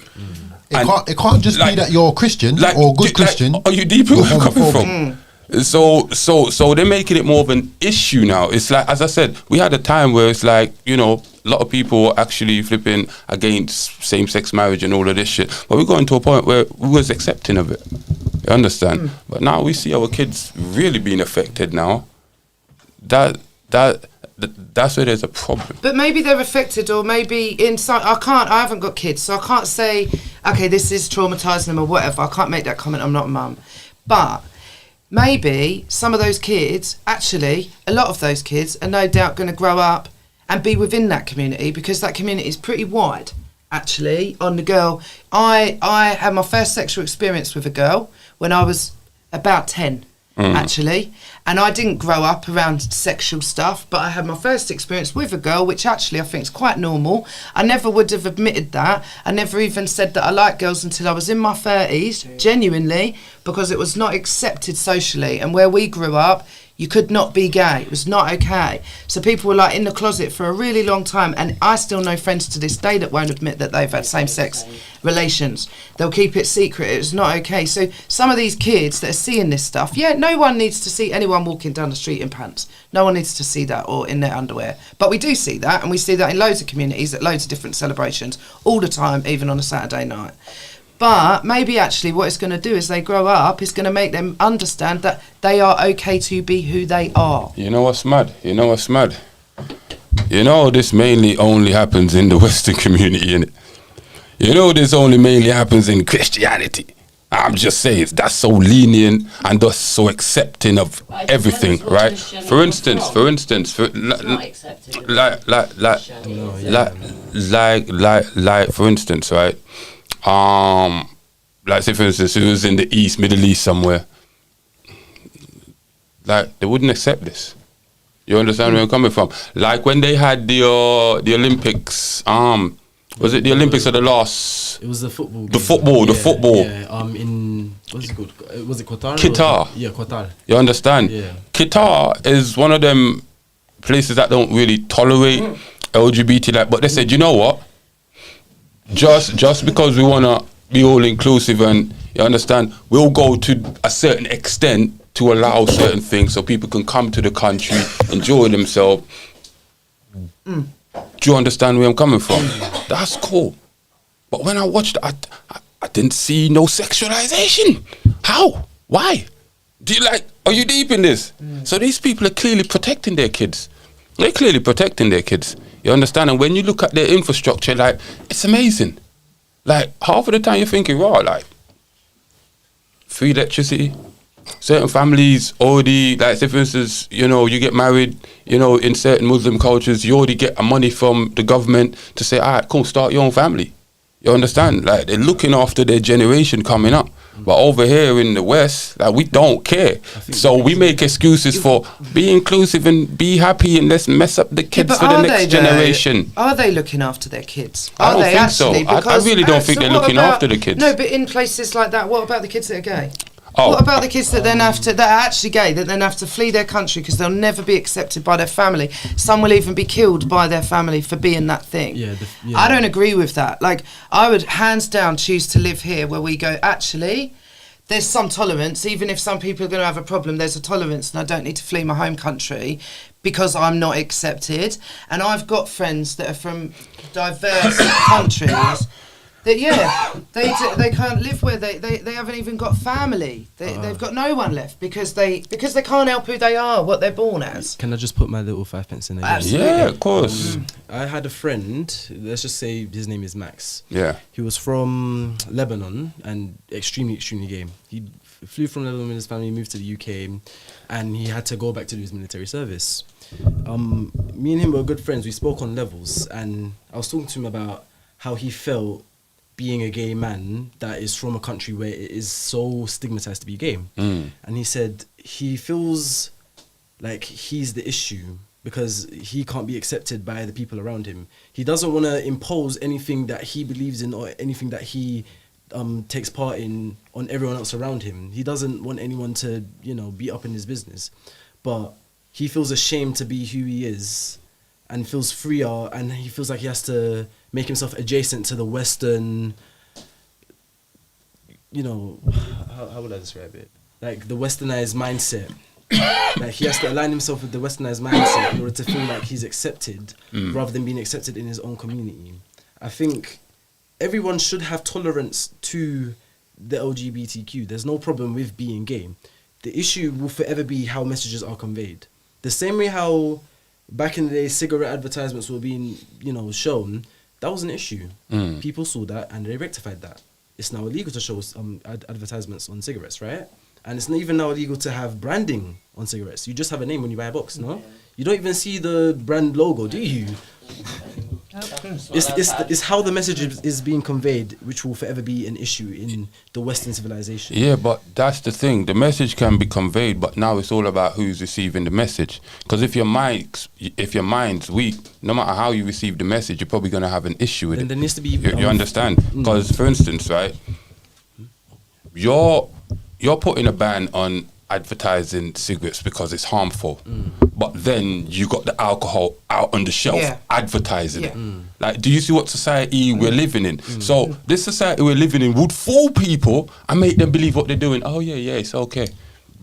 It can't just be that you're a Christian or a good Christian. Are you deep in where I'm coming from? So they're making it more of an issue now. It's like, as I said, we had a time where it's like, you know, a lot of people were actually flipping against same-sex marriage and all of this shit. But we're going to a point where we was accepting of it. You understand? But now we see our kids really being affected now. That's where there's a problem. But maybe they're affected, or maybe inside. I haven't got kids, so I can't say, okay, this is traumatising them or whatever. I can't make that comment. I'm not a mum. But maybe some of those kids, actually, a lot of those kids are no doubt going to grow up and be within that community, because that community is pretty wide, actually, on the girl. I had my first sexual experience with a girl when I was about 10, actually. And I didn't grow up around sexual stuff, but I had my first experience with a girl, which actually I think is quite normal. I never would have admitted that. I never even said that I like girls until I was in my 30s, genuinely, because it was not accepted socially. And where we grew up, you could not be gay. It was not okay. So people were like in the closet for a really long time. And I still know friends to this day that won't admit that they've had same-sex relations. They'll keep it secret. It's not okay. So some of these kids that are seeing this stuff, no one needs to see anyone walking down the street in pants. No one needs to see that, or in their underwear. But we do see that, and we see that in loads of communities at loads of different celebrations all the time, even on a Saturday night. But maybe actually what it's going to do as they grow up is going to make them understand that they are okay to be who they are. You know what's mad? You know this mainly only happens in the Western community, innit? You know this only mainly happens in Christianity. I'm just saying, that's so lenient and thus so accepting of everything, right? For instance, like for instance, right? Like say for instance, it was in the Middle East somewhere. Like they wouldn't accept this. You understand where I'm coming from? Like when they had the Olympics. Was it the Olympics or the last? It was the football. The football. Yeah. In what's it called? Was it Qatar? Qatar. Yeah, Qatar. You understand? Yeah. Qatar is one of them places that don't really tolerate LGBT. But they said, you know what? Just because we wanna be all inclusive, and you understand, we'll go to a certain extent to allow certain things so people can come to the country, enjoy themselves. Do you understand where I'm coming from? That's cool. But when I watched it, I didn't see no sexualization. How? Why? Are you deep in this? So these people are clearly protecting their kids. They're clearly protecting their kids. You understand? And when you look at their infrastructure, like, it's amazing. Like, half of the time you're thinking, raw, like, free electricity. Certain families already, like, say for instance, you know, you get married, you know, in certain Muslim cultures, you already get money from the government to say, all right, cool, start your own family. You understand? Like, they're looking after their generation coming up. But over here in the West, like, we don't care. So we make excuses for be inclusive and be happy, and let's mess up the kids for the next generation. Are they looking after their kids? I don't think so. I really don't think they're looking after the kids. No, but in places like that, what about the kids that are gay? Oh. What about the kids that then that are actually gay, that then have to flee their country because they'll never be accepted by their family? Some will even be killed by their family for being that thing. I don't agree with that. Like, I would hands down choose to live here where we go, actually, there's some tolerance. Even if some people are going to have a problem, there's a tolerance, and I don't need to flee my home country because I'm not accepted. And I've got friends that are from diverse countries that they can't live where they haven't even got family. They've got no one left because they can't help who they are, what they're born as. Can I just put my little 5 pence in there? Absolutely. Yeah, of course. I had a friend, let's just say his name is Max. Yeah. He was from Lebanon and extremely game. He flew from Lebanon with his family, moved to the UK, and he had to go back to do his military service. Me and him were good friends. We spoke on levels, and I was talking to him about how he felt being a gay man that is from a country where it is so stigmatized to be gay. And he said he feels like he's the issue because he can't be accepted by the people around him. He doesn't want to impose anything that he believes in or anything that he takes part in on everyone else around him. He doesn't want anyone to, be up in his business. But he feels ashamed to be who he is and feels freer, and he feels like he has to make himself adjacent to the Western, how would I describe it? Like the westernized mindset. Like he has to align himself with the westernized mindset in order to feel like he's accepted rather than being accepted in his own community. I think everyone should have tolerance to the LGBTQ. There's no problem with being gay. The issue will forever be how messages are conveyed. The same way how back in the day cigarette advertisements were being, shown, that was an issue. People saw that and they rectified that. It's now illegal to show advertisements on cigarettes, right? And it's not even now illegal to have branding on cigarettes. You just have a name when you buy a box, no? You don't even see the brand logo, do you? It's how the message is being conveyed, which will forever be an issue in the Western civilization. Yeah, but that's the thing. The message can be conveyed, but now it's all about who's receiving the message. Because if your mind's weak, no matter how you receive the message, you're probably going to have an issue with it. There needs to be. You understand? Because, for instance, right, you're putting a ban on advertising cigarettes because it's harmful, but then you got the alcohol out on the shelf advertising it. Like, do you see what society we're living in? So this society we're living in would fool people and make them believe what they're doing. Oh yeah, it's okay.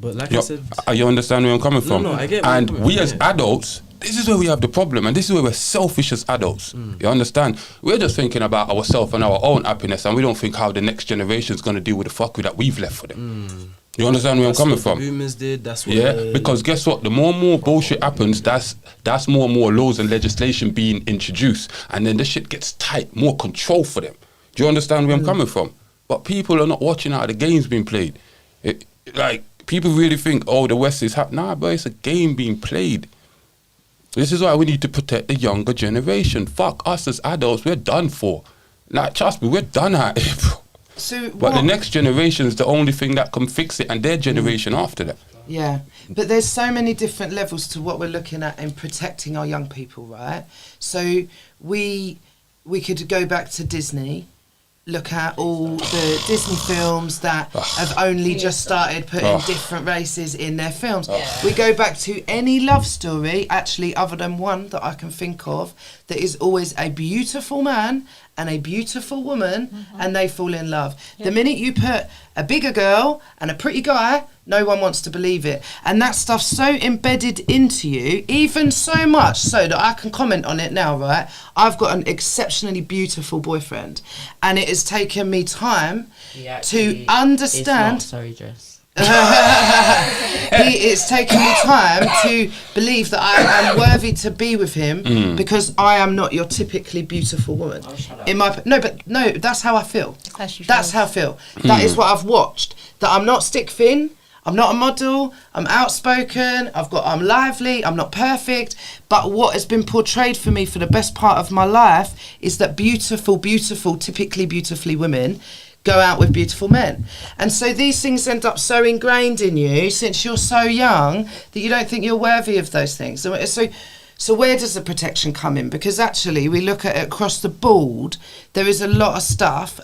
But like I said, you understand where I'm coming from? No, I get where and you're coming we from, as adults, this is where we have the problem, and this is where we're selfish as adults. You understand? We're just thinking about ourselves and our own happiness, and we don't think how the next generation's going to deal with the fuckery that we've left for them. You understand where I'm coming from? The boomers did. That's what. Because guess what? The more and more bullshit happens, that's more and more laws and legislation being introduced, and then the shit gets tight, more control for them. Do you understand where I'm coming from? But people are not watching how the game's being played. People really think, oh, the West is nah, but it's a game being played. This is why we need to protect the younger generation. Fuck us as adults, we're done for. Like, trust me, we're done at it, bro. But the next generation is the only thing that can fix it, and their generation after that. Yeah, but there's so many different levels to what we're looking at in protecting our young people, right? So we could go back to Disney, look at all the Disney films that have only just started putting different races in their films. We go back to any love story, actually, other than one that I can think of, that is always a beautiful man and a beautiful woman, and they fall in love. The minute you put a bigger girl and a pretty guy, no one wants to believe it. And that stuff's so embedded into you, even so much so that I can comment on it now, right? I've got an exceptionally beautiful boyfriend, and it has taken me time to understand. Sorry, Jess. It's taken me time to believe that I am worthy to be with him because I am not your typically beautiful woman. No, that's how I feel. That's how I feel. That is what I've watched. That I'm not stick thin. I'm not a model. I'm outspoken. I'm lively. I'm not perfect. But what has been portrayed for me for the best part of my life is that beautiful, typically beautifully women go out with beautiful men. And so these things end up so ingrained in you since you're so young that you don't think you're worthy of those things. So where does the protection come in? Because actually we look at it across the board, there is a lot of stuff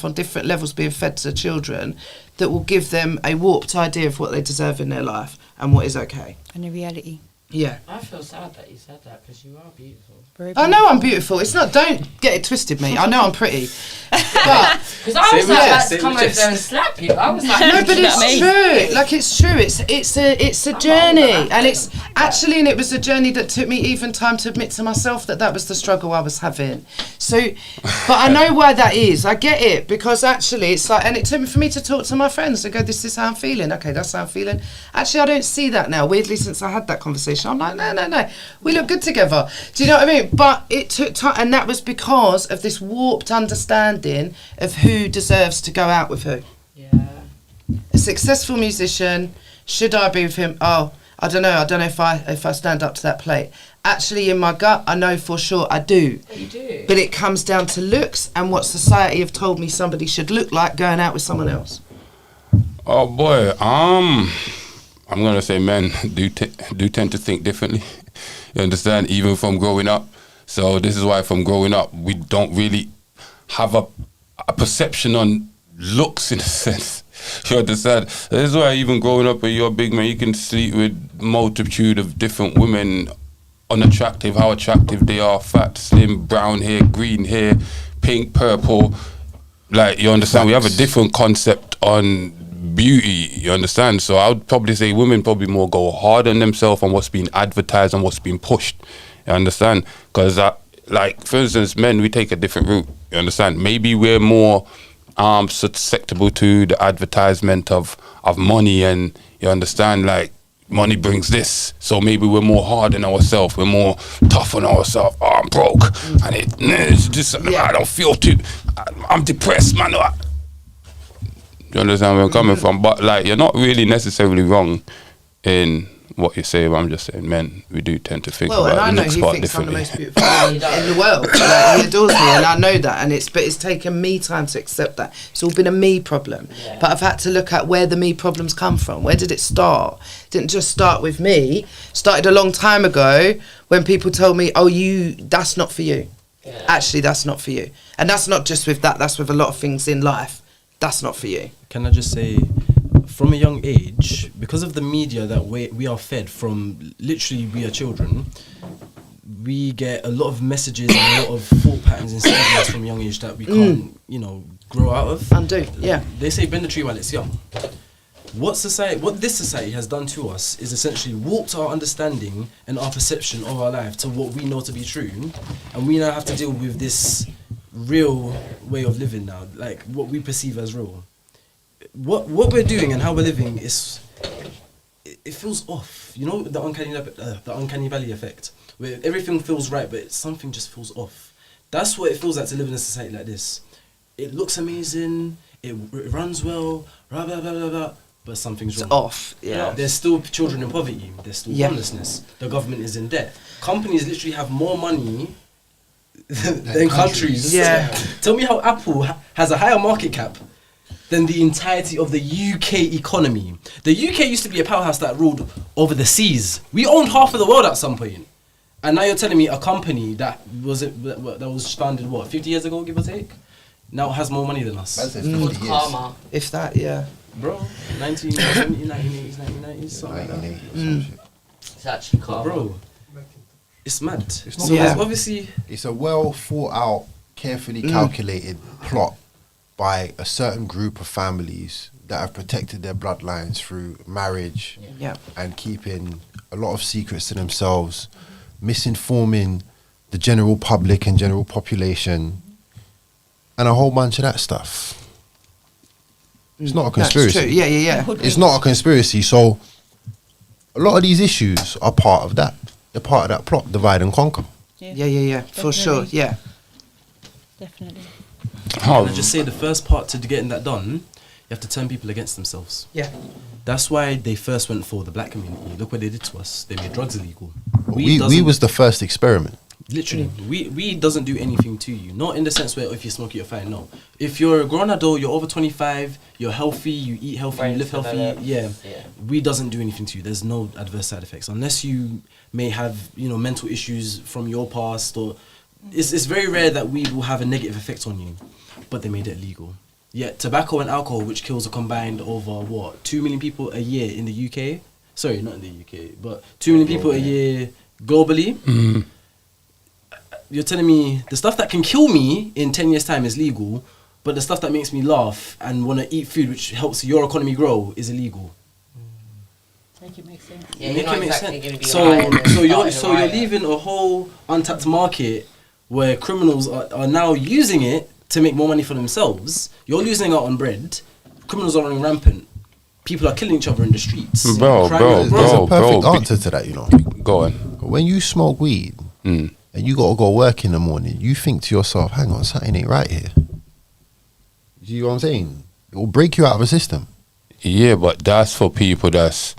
on different levels being fed to children that will give them a warped idea of what they deserve in their life and what is okay. And the reality. Yeah. I feel sad that you said that because you are beautiful. I know I'm beautiful. It's not. Don't get it twisted, mate. I know I'm pretty, but Because I was like about to come over there and slap you. I was like, no, but it's true. Like it's true. It's a journey, and it's actually, and it was a journey that took me even time to admit to myself that was the struggle I was having. So, but I know why that is. I get it because actually it's like, and it took me for me to talk to my friends and go, "This is how I'm feeling." Okay, that's how I'm feeling. Actually, I don't see that now. Weirdly, since I had that conversation, I'm like, no, we look good together. Do you know what I mean? But it took time, and that was because of this warped understanding of who deserves to go out with who. Yeah. A successful musician, should I be with him? Oh, I don't know if I stand up to that plate. Actually, in my gut, I know for sure I do. But you do. But it comes down to looks and what society have told me somebody should look like going out with someone else. Oh boy, I'm gonna say men do tend to think differently. You understand? Even from growing up. So this is why from growing up we don't really have a perception on looks in a sense. You understand? This is why even growing up when you're a big man, you can sleep with multitude of different women, unattractive, how attractive they are, fat, slim, brown hair, green hair, pink, purple. Like, you understand? We have a different concept on beauty, you understand? So I would probably say women probably more go hard on themselves on what's being advertised and what's being pushed. You understand? Because, like, for instance, men, we take a different route. You understand? Maybe we're more susceptible to the advertisement of money, and you understand, like, money brings this. So maybe we're more hard on ourselves. We're more tough on ourselves. Oh, I'm broke. And it's just, I don't feel too, I'm depressed, man. You understand where I'm coming from? But, like, you're not really necessarily wrong in what you say, but I'm just saying, men, we do tend to think about the looks part differently. Well, and I know he thinks I'm the most beautiful woman in the world. Like, he adores me, and I know that, but it's taken me time to accept that. It's all been a me problem. Yeah. But I've had to look at where the me problems come from. Where did it start? It didn't just start with me. It started a long time ago when people told me, oh, that's not for you. Yeah. Actually, that's not for you. And that's not just with that, that's with a lot of things in life. That's not for you. Can I just say, from a young age, because of the media that we are fed from, literally we are children, we get a lot of messages and a lot of thought patterns inside of us from a young age that we can't, grow out of. Undo, yeah. They say bend the tree while it's young. What this society has done to us is essentially warped our understanding and our perception of our life to what we know to be true, and we now have to deal with this real way of living now, like what we perceive as real. What we're doing and how we're living it feels off. You know, the uncanny valley effect, where everything feels right, but something just feels off. That's what it feels like to live in a society like this. It looks amazing, it runs well, blah, blah, blah, blah, blah, but something's wrong. It's off, yeah. There's still children in poverty, there's still homelessness, the government is in debt. Companies literally have more money than countries. Yeah. Tell me how Apple has a higher market cap than the entirety of the UK economy. The UK used to be a powerhouse that ruled over the seas. We owned half of the world at some point. And now you're telling me a company that was founded, 50 years ago, give or take? Now has more money than us. Karma. If that, yeah. Bro, 1980s, 1990s, something like that. It's actually karma. Bro, it's mad. It's not So obviously... It's a well thought out, carefully calculated plot by a certain group of families that have protected their bloodlines through marriage and keeping a lot of secrets to themselves, misinforming the general public and general population, and a whole bunch of that stuff. It's not a conspiracy. That's true. Yeah. It's not a conspiracy. So a lot of these issues are part of that. They're part of that plot, divide and conquer. Yeah. For sure, yeah. Definitely. Can I just say the first part to getting that done, you have to turn people against themselves. Yeah. That's why they first went for the black community. Look what they did to us. They made drugs illegal. We was the first experiment. Literally, weed doesn't do anything to you. Not in the sense where if you smoke it, you're fine. No. If you're a grown adult, you're over 25, you're healthy, you eat healthy, you live healthy. Weed doesn't do anything to you. There's no adverse side effects. Unless you may have, mental issues from your past, or it's very rare that weed will have a negative effect on you. But they made it illegal. Yet tobacco and alcohol, which kills a combined over 2 million people a year in the UK, sorry, not in the UK, but too many people a year globally. You're telling me the stuff that can kill me in 10 years' time is legal, but the stuff that makes me laugh and want to eat food, which helps your economy grow, is illegal. Make it make sense. Yeah, Make you're not it make exactly sense. going to be So you're leaving a whole untapped market where criminals are now using it to make more money for themselves. You're losing out on bread. Criminals are running rampant. People are killing each other in the streets. Bro, There's a perfect answer to that, you know. Go on. When you smoke weed and you got to go work in the morning, you think to yourself, hang on, something ain't right here. You know what I'm saying? It will break you out of a system. Yeah, but that's for people that's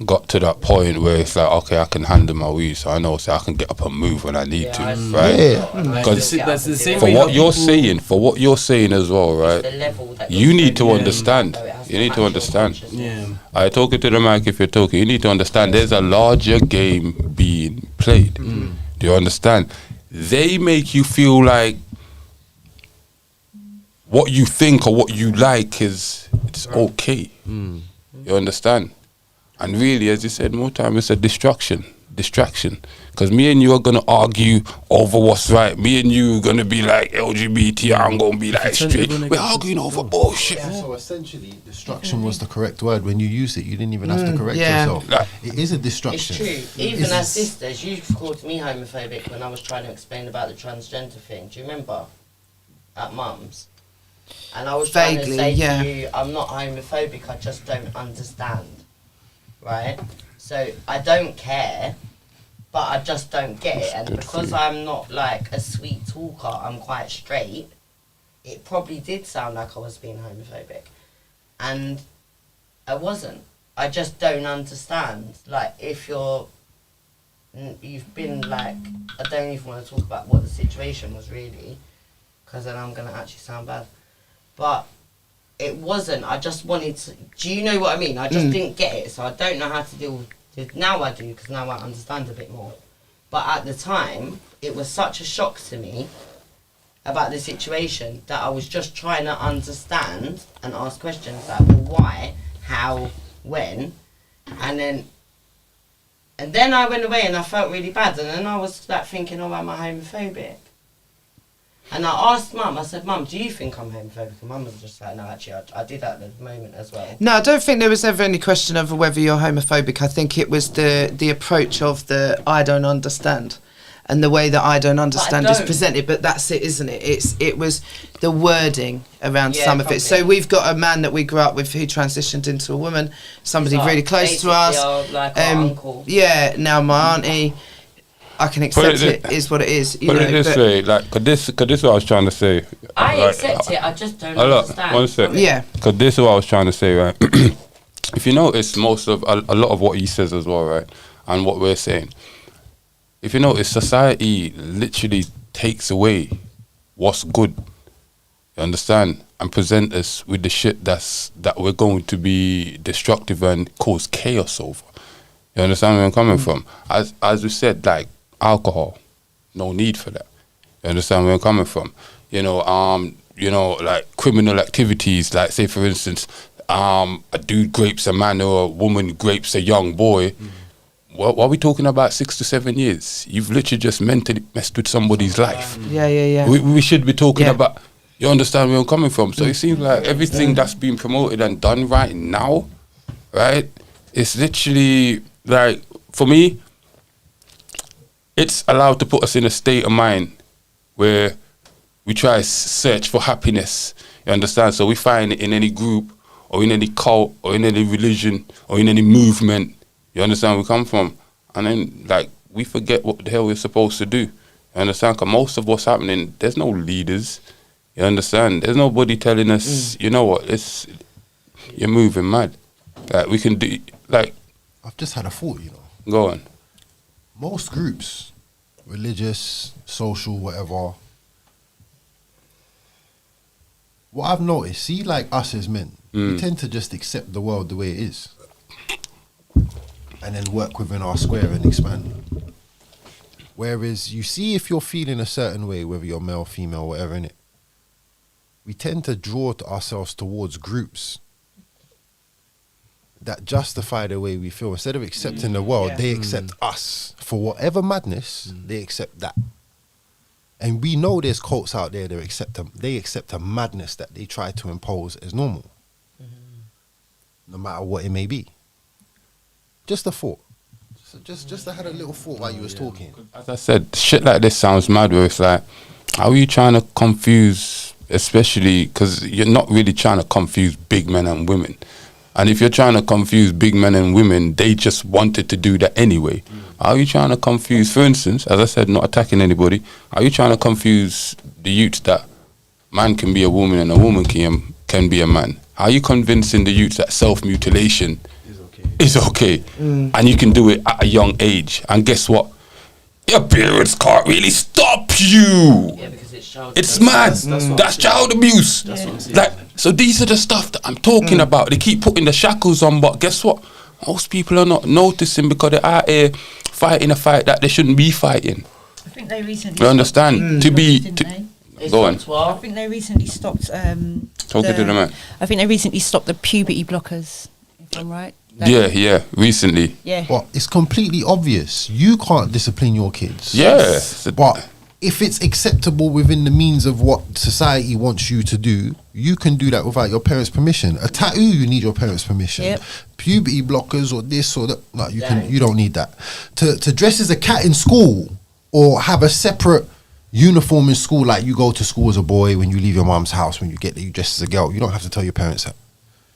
got to that point where it's like, okay, I can handle my weed, so I know, so I can get up and move when I need to, right? Yeah. Because That's the same for way what how you're people- saying, for what you're saying as well, right? the level that You you're need to saying. understand. You need to understand. Yeah. I talk it to the mic if you're talking. You need to understand. There's a larger game being played. Do you understand? They make you feel like what you think or what you like it's okay. You understand? And really, as you said, more time it's a distraction. Because me and you are gonna argue over what's right. Me and you are gonna be like LGBT. I'm gonna be like straight. We're arguing over bullshit. So essentially, destruction was the correct word. When you use it, you didn't even have to correct yeah. yourself. Like- It is a It's destruction. true. Even as sisters, you called me homophobic when I was trying to explain about the transgender thing. Do you remember? At Mum's. And I was trying to Vaguely, say yeah. to you, I'm not homophobic, I just don't understand. Right? So I don't care, but I just don't get it. And because I'm not like a sweet talker, I'm quite straight, it probably did sound like I was being homophobic. And I wasn't. I just don't understand. Like, if you've been like, I don't even want to talk about what the situation was really, because then I'm going to actually sound bad. But it wasn't. I just wanted to, do you know what I mean? I just didn't get it, so I don't know how to deal with it. Now I do, because now I understand a bit more. But at the time, it was such a shock to me about the situation that I was just trying to understand and ask questions like, well, why, how, when, and then I went away and I felt really bad, and then I was like thinking, oh, am I homophobic? And I asked Mum, I said, Mum, do you think I'm homophobic? And Mum was just like, no, actually, I did that at the moment as well. No, I don't think there was ever any question over whether you're homophobic. I think it was the approach of the I don't understand, and the way that I don't understand is don't. presented. But that's it, isn't it? It was the wording around Yeah, some of it. So probably. we've got a man that we grew up with who transitioned into a woman, somebody He's our- really close to basically us. our, like, our uncle. Yeah, now my auntie. I can accept it is what it is. You Put know, it this but- way, like, cause this is what I was trying to say. I Like, accept it, I just don't look, understand. one sec. Yeah. Because this is what I was trying to say, right? If you notice, most of a lot of what he says as well, right, and what we're saying. If you notice, society literally takes away what's good. You understand? And present us with the shit that we're going to be destructive and cause chaos over. You understand where I'm coming from? As we said, like alcohol, no need for that. You understand where I'm coming from? Like criminal activities, like say for instance, a dude grapes a man or a woman grapes a young boy. What are we talking about? 6 to 7 years? You've literally just mentally messed with somebody's life. Yeah. We should be talking Yeah. about. You understand where I'm coming from? So it seems like everything that's being promoted and done right now, right? It's literally like, for me, it's allowed to put us in a state of mind where we try to search for happiness. You understand? So we find it in any group or in any cult or in any religion or in any movement. You understand where we come from? And then, like, we forget what the hell we're supposed to do. You understand? Because most of what's happening, there's no leaders. You understand? There's nobody telling us, you know what, you're moving mad. Like, we can do, like... I've just had a thought, you know. Go on. Most groups, religious, social, whatever, what I've noticed, see, like us as men, we tend to just accept the world the way it is and then work within our square and expand. Whereas you see, if you're feeling a certain way, whether you're male, female, whatever, innit, we tend to draw to ourselves towards groups that justify the way we feel. Instead of accepting the world, they accept us. For whatever madness, they accept that. And we know there's cults out there that they accept a madness that they try to impose as normal. No matter what it may be. Just a thought. Just I had a little thought while you was talking. As I said, shit like this sounds mad, where it's like, how are you trying to confuse, especially because you're not really trying to confuse big men and women. And if you're trying to confuse big men and women, they just wanted to do that anyway. How are you trying to confuse, for instance, as I said, not attacking anybody, how are you trying to confuse the youths that man can be a woman and a woman can be a man? How are you convincing the youths that self-mutilation is okay? And you can do it at a young age? And guess what? Your parents can't really stop you. Yeah, because it's child It's abuse. mad. That's child abuse. That's what I'm saying. Like, so these are the stuff that I'm talking about. They keep putting the shackles on, but guess what? Most people are not noticing because they're out here fighting a fight that they shouldn't be fighting. I think they recently. You understand? To be. Go on. I think they recently stopped. Talking to the man. I think they recently stopped the puberty blockers. If I'm right. Yeah, recently. Yeah. Well, it's completely obvious. You can't discipline your kids. Yeah. But if it's acceptable within the means of what society wants you to do, you can do that without your parents' permission. A tattoo, you need your parents' permission. Yep. Puberty blockers or this or that, no, you don't need that. To dress as a cat in school or have a separate uniform in school, like you go to school as a boy, when you leave your mom's house, when you get there, you dress as a girl. You don't have to tell your parents that.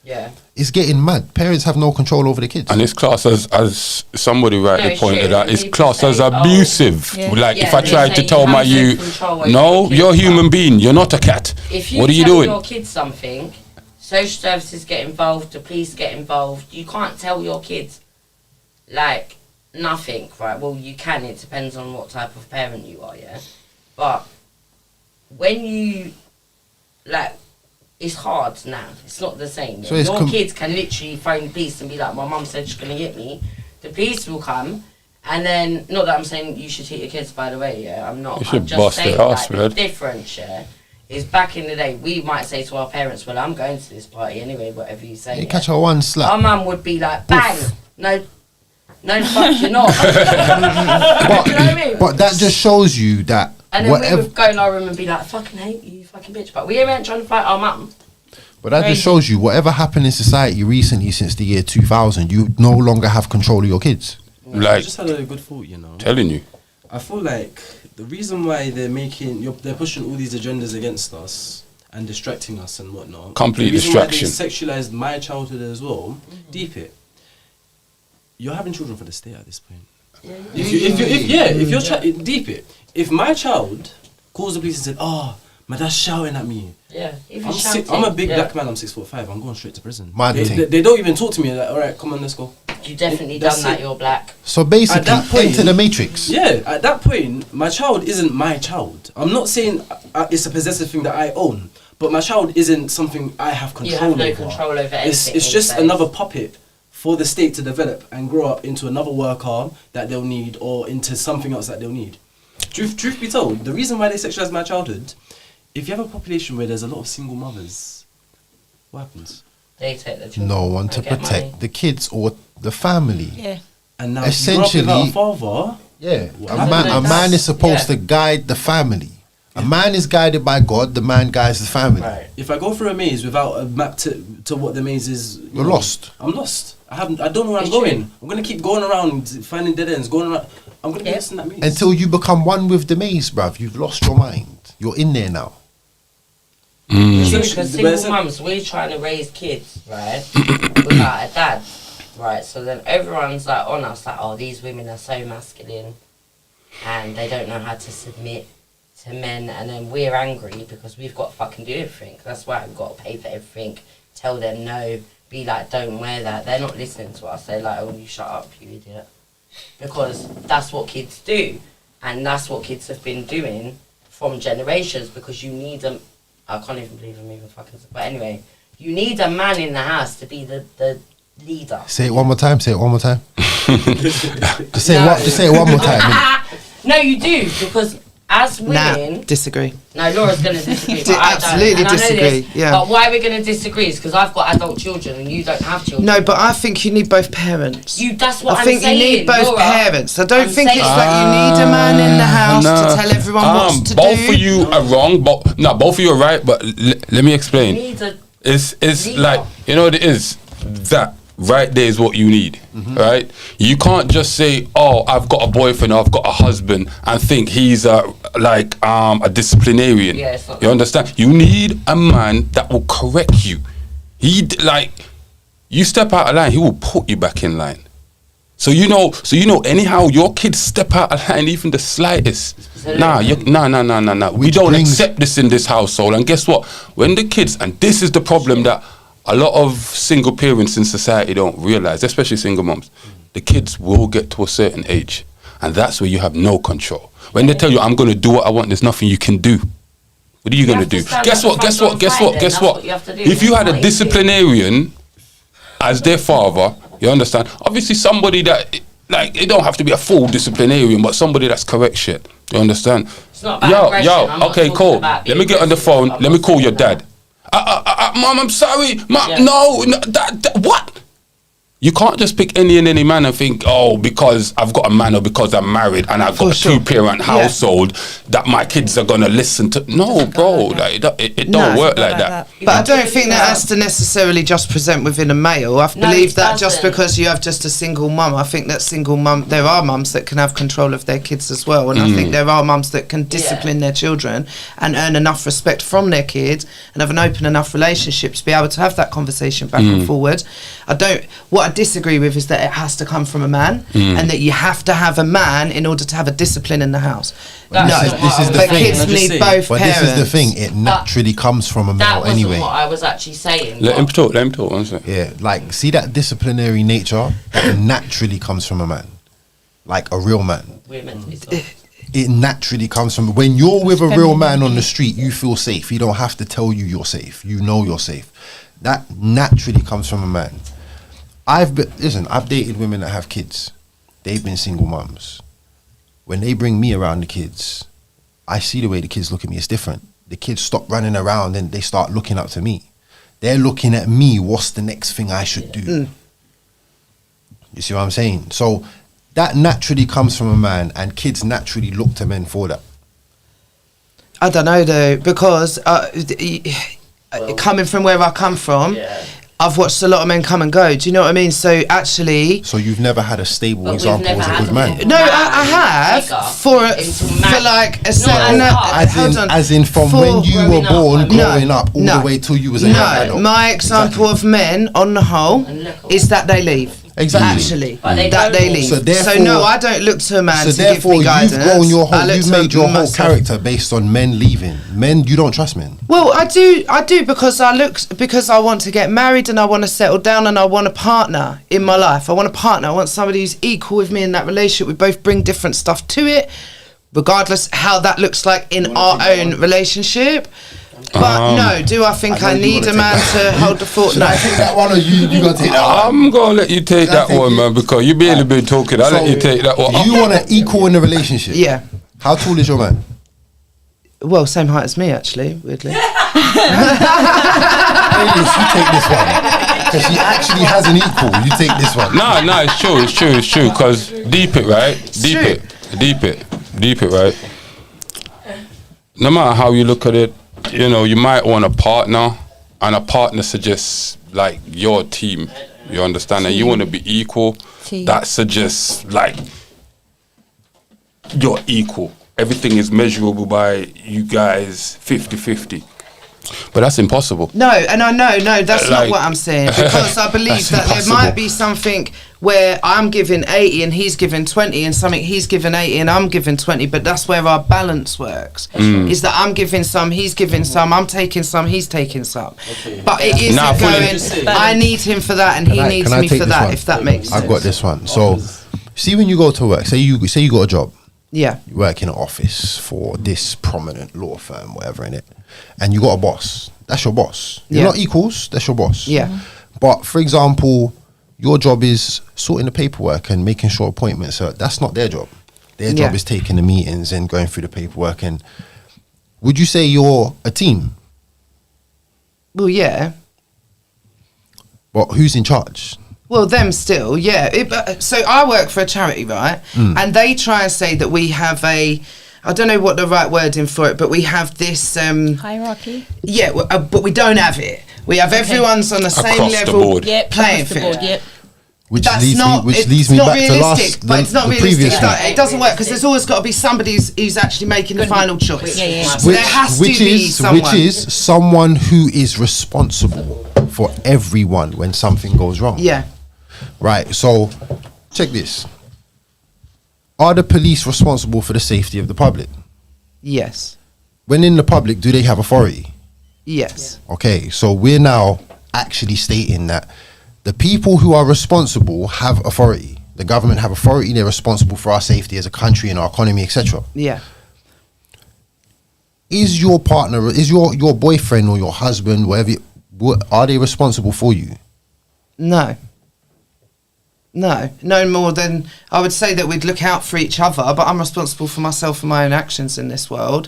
Yeah. It's getting mad. Parents have no control over the kids. And it's classed as somebody rightly it's pointed true. out, it's People classed as say, abusive. Yeah. Like Yeah, if I they tried say to tell you my have no youth, control over no, your kids, you're a human but being, you're not a cat. If you What are you tell doing? your kids something, social services get involved, the police get involved. You can't tell your kids like nothing, right? Well, you can. It depends on what type of parent you are, yeah. But when you like, it's hard now. It's not the same. So it's your kids can literally phone the police and be like, "My mum said she's gonna hit me." The police will come. And then, not that I'm saying you should hit your kids, by the way, yeah, I'm not. You should I'm just bust saying, their ass, like, man. the difference, yeah, is back in the day, we might say to our parents, well, I'm going to this party anyway, whatever you say. You yeah. catch a one slap. Our mum would be like, bang! No, fuck, you're not. but, You know what I mean? but that just shows you that And then whatever. we would go in our room and be like, fucking hate you, fucking bitch. But we weren't trying to fight our mum. But that just shows you whatever happened in society recently since the year 2000, you no longer have control of your kids. I Like, just had a good thought, you know. telling you. I feel like the reason why they're pushing all these agendas against us and distracting us and whatnot. Complete the reason distraction. Why they sexualized my childhood as well. Deep it. You're having children for the state at this point. If you're deep it. If my child calls the police and said, "Oh, my dad's shouting at me," Yeah, even I'm shouting. I'm a big yeah. black man. I'm 6'5". I'm going straight to prison. Mad They, thing. they don't even talk to me. Like, all right, come on, let's go. You definitely That's done that, it. you're black. So basically, At that point- enter the matrix. Yeah, at that point, my child isn't my child. I'm not saying it's a possessive thing that I own, but my child isn't something I have control You have no over. control over anything. It's just these another days. puppet for the state to develop and grow up into another worker that they'll need, or into something else that they'll need. Truth be told, the reason why they sexualize my childhood, if you have a population where there's a lot of single mothers, what happens? They take the children. No one to They get protect money. the kids or the family. Yeah. And now Essentially- if you grow up without a father, Yeah, What a happens? man is supposed Yeah. to guide the family. A man is guided by God. The man guides the family. Right. if I go through a maze without a map to what the maze is, You're lost. I'm lost. I don't know where It's I'm going. true. I'm gonna keep going around, finding dead ends, going around. I'm gonna be Yep. lost in that maze. Until you become one with the maze, bruv. You've lost your mind. You're in there now. Because But single it's a- mums, we're trying to raise kids, right? Without a dad, right? So then everyone's like on us, like, oh, these women are so masculine, and they don't know how to submit to men, and then we're angry because we've got to fucking do everything. That's why we've got to pay for everything. Tell them no. Be like, don't wear that. They're not listening to us. They're like, oh, you shut up, you idiot. Because that's what kids do, and that's what kids have been doing from generations. Because you need them. I can't even believe I'm even fucking. But anyway, you need a man in the house to be the leader. Say it one more time. Say it one more time. Just say No. Just say it one more time. No, you do, because as women, disagree. No, Laura's going to disagree. But I Absolutely don't. And disagree. I know this, Yeah. But why we're going to disagree is because I've got adult children and you don't have children. No, but I think you need both parents. That's what I I'm think saying. you need both Laura, parents. I don't I'm think it's saying- like you need a man in the house to tell everyone what to both do. of you are wrong, but no, both of you are right. But let me explain. Need a It's leader. like, you know what it is? That right there is what you need, right? You can't just say, "Oh, I've got a boyfriend, or I've got a husband," and think he's a disciplinarian. Yeah, it's not You understand? You need a man that will correct you. You step out of line, he will put you back in line. So you know, anyhow, your kids step out of line, even the slightest. Nah. We don't accept this in this household. And guess what? When the kids, and this is the problem that a lot of single parents in society don't realize, especially single moms, the kids will get to a certain age, and that's where you have no control. When they tell you, "I'm going to do what I want," there's nothing you can do. What are you going to do? Guess what? If you had a disciplinarian as their father, you understand? Obviously, somebody that, it don't have to be a full disciplinarian, but somebody that's correct shit. You understand? It's not about aggression. I'm not Okay, talking cool. about Let me get on the phone. Let me call your dad. Mom, I'm sorry. Mom, no, what? You can't just pick any man and think, "Oh, because I've got a man or because I'm married and I've got a two-parent household that my kids are gonna listen to." No, bro, it don't work like that. But I don't think that has to necessarily just present within a male. I believe that just because you have just a single mum, I think that single mum, there are mums that can have control of their kids as well, and I think there are mums that can discipline their children and earn enough respect from their kids and have an open enough relationship to be able to have that conversation back and forward. What I disagree with is that it has to come from a man, and that you have to have a man in order to have a discipline in the house. This is the but thing. kids need both But parents. this is the thing. It naturally comes from a male That wasn't anyway. what I was actually saying. Let him talk. One second. Yeah, see that disciplinary nature that naturally comes from a man, like a real man. We're meant to be soft. It naturally comes from when you're with a real man on the street. You feel safe. He don't have to tell you you're safe. You know you're safe. That naturally comes from a man. I've dated women that have kids. They've been single mums. When they bring me around the kids, I see the way the kids look at me. It's different. The kids stop running around and they start looking up to me. They're looking at me. What's the next thing I should do? You see what I'm saying? So that naturally comes from a man, and kids naturally look to men for that. I don't know though, because coming from where I come from, I've watched a lot of men come and go. Do you know what I mean? So actually, so you've never had a stable example as a good man. No, I have for like a certain. As in from when you were born, growing up, all the way till you was a young adult. My example of men, on the whole, is that they leave. Exactly. Actually, that they leave. So no, I don't look to a man to give me guidance. You've grown you've made your whole character based on men leaving. Men, you don't trust men. Well, I do because I want to get married and I want to settle down and I want a partner in my life. I want a partner. I want somebody who's equal with me in that relationship. We both bring different stuff to it, regardless how that looks like in our own relationship. But no, do I think I need a man to hold the fort? No. I take that one, or you gonna take that one? I'm gonna let you take that one, man, because you barely been talking. I'll let you take that one. You want an equal in the relationship? Yeah. How tall is your man? Well, same height as me, actually, weirdly. Ladies, you take this one. Because she actually has an equal. You take this one. No, it's true. Because deep it, right? No matter how you look at it, you know, you might want a partner, and a partner suggests like your team. You understand? And you want to be equal. That suggests like you're equal. Everything is measurable by you guys 50-50. But that's impossible. No, and I know, that's not what I'm saying. Because I believe that there might be something where I'm giving 80 and he's giving 20, and something he's giving 80 and I'm giving 20, but that's where our balance works. Is that I'm giving some, he's giving some, I'm taking some, he's taking some. But it isn't going, I need him for that and he needs me for that, if that makes sense. I've got this one. So, see when you go to work, say you got a job. Yeah. You work in an office for this prominent law firm, whatever, in it. And you got a boss. That's your boss. You're not equals, that's your boss. Yeah. But for example, your job is sorting the paperwork and making sure appointments are, that's not their job. Their job is taking the meetings and going through the paperwork. And would you say you're a team? Well, yeah. But who's in charge? Well, them still, yeah. So I work for a charity, right? And they try and say that we have I don't know what the right wording for it, but we have this hierarchy. Yeah, but we don't have it. We have everyone's on the same Across the level board. playing Across the board, field. yep. Which That's leads not, me, it's leads me not back to realistic, but it's not the realistic. previous one. It doesn't work because there's always got to be somebody who's actually making the final choice. Yeah, yeah. So there has to be someone. Which is someone who is responsible for everyone when something goes wrong. Yeah. Right, so check this. Are the police responsible for the safety of the public? Yes. When in the public, do they have authority? Yes. Okay, so we're now actually stating that the people who are responsible have authority. The government have authority, they're responsible for our safety as a country and our economy, etc. Yeah. Is your partner, is your boyfriend or your husband, whatever, are they responsible for you? No. No more than I would say that we'd look out for each other, but I'm responsible for myself and my own actions in this world.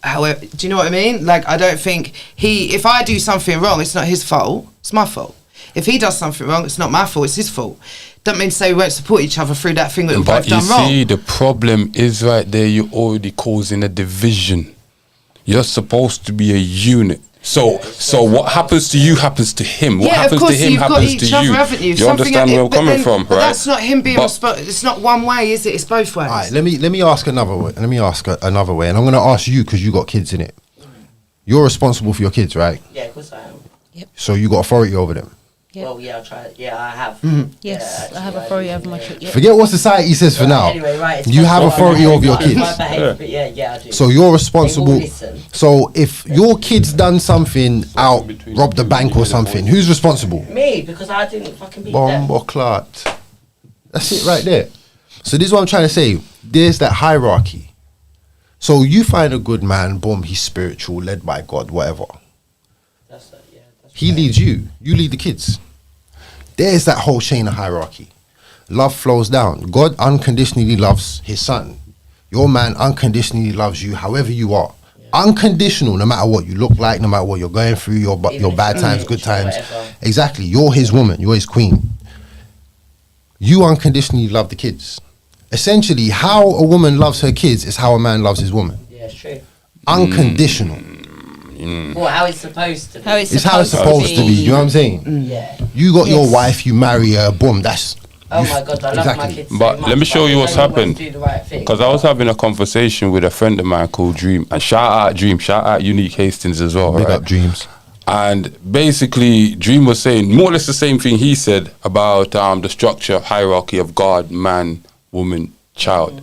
However, do you know what I mean? Like, I don't think if I do something wrong, it's not his fault, it's my fault. If he does something wrong, it's not my fault, it's his fault. Don't mean to say we won't support each other through that thing that we've both done wrong. But you see, the problem is right there, you're already causing a division. You're supposed to be a unit. So what happens to you happens to him. What happens to him happens to you. You understand where I'm coming from, but right? that's not him being responsible. It's not one way, is it? It's both ways. All right, let me ask another way. Let me ask another way, and I'm going to ask you because you got kids in it. You're responsible for your kids, right? Yeah, of course I am. So you got authority over them. Yep. Well, yeah, I try. Yeah, I have. Yes, Yeah, I have authority over my children. Yep. Forget what society says for now. Anyway, right, it's You have my authority over your behaviour, kids. my behaviour, but yeah, I do. So you're responsible. They will listen. So if your kid's done something out, robbed the bank or something, who's responsible? Me, because I didn't fucking beat them. Bomb or clot. That's it right there. So this is what I'm trying to say. There's that hierarchy. So you find a good man, boom, he's spiritual, led by God, whatever. He leads you. You lead the kids. There's that whole chain of hierarchy. Love flows down. God unconditionally loves his son. Your man unconditionally loves you however you are. Unconditional, no matter what you look like, no matter what you're going through, your bad times, good times. Exactly. You're his woman. You're his queen. You unconditionally love the kids. Essentially, how a woman loves her kids is how a man loves his woman. Yeah, it's true. Unconditional. Well, how it's supposed to be. It's how it's supposed to be. You know what I'm saying? Yeah. You got your wife, you marry her, boom, that's... Oh my God, I love my kids so But much, let me show you what's they always happened. do the right thing. Because I was having a conversation with a friend of mine called Dream. And shout out Dream, shout out Unique Hastings as well. Big right? up Dreams. And basically, Dream was saying more or less the same thing he said about the structure, hierarchy of God, man, woman, child.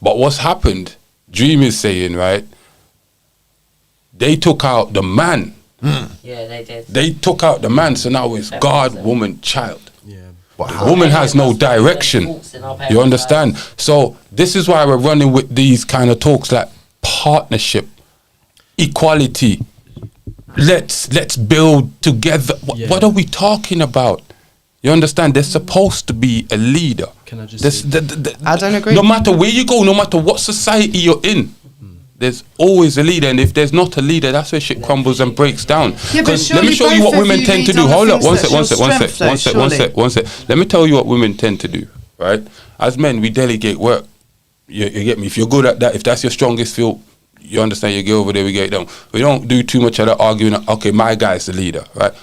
But what's happened, Dream is saying, right, they took out the man. Yeah, they did. They took out the man, so now it's God, woman, child. But The woman has no direction. You understand? So this is why we're running with these kind of talks like partnership, equality. Let's build together. What are we talking about? You understand? There's supposed to be a leader. Can I just I don't agree. No matter where you go, no matter what society you're in, there's always a leader, and if there's not a leader, that's where shit crumbles and breaks down. Yeah, but 'Cause let me surely show you both what of women you tend to lead do. on the Hold up, things one that's sec, one sec, your one sec, strength, one sec, though, one surely. sec, one sec. Let me tell you what women tend to do, right? As men, we delegate work. You get me? If you're good at that, if that's your strongest field, you understand, you go over there, we get it done. We don't do too much of that arguing, okay, my guy's the leader, right?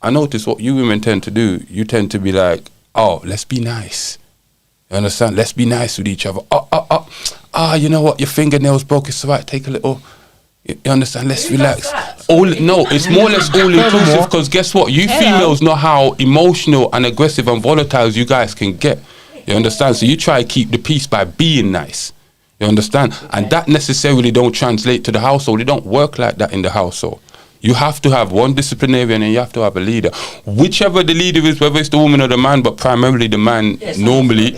I notice what you women tend to do, you tend to be like, oh, let's be nice. You understand? Let's be nice with each other. You know what? Your fingernails broke. It's all right. Take a little. You understand? Let's relax. No, it's more or less all inclusive. Because guess what? You females know how emotional and aggressive and volatile you guys can get. You understand? So you try to keep the peace by being nice. You understand? And that necessarily don't translate to the household. It don't work like that in the household. You have to have one disciplinarian and you have to have a leader. Whichever the leader is, whether it's the woman or the man, but primarily the man normally,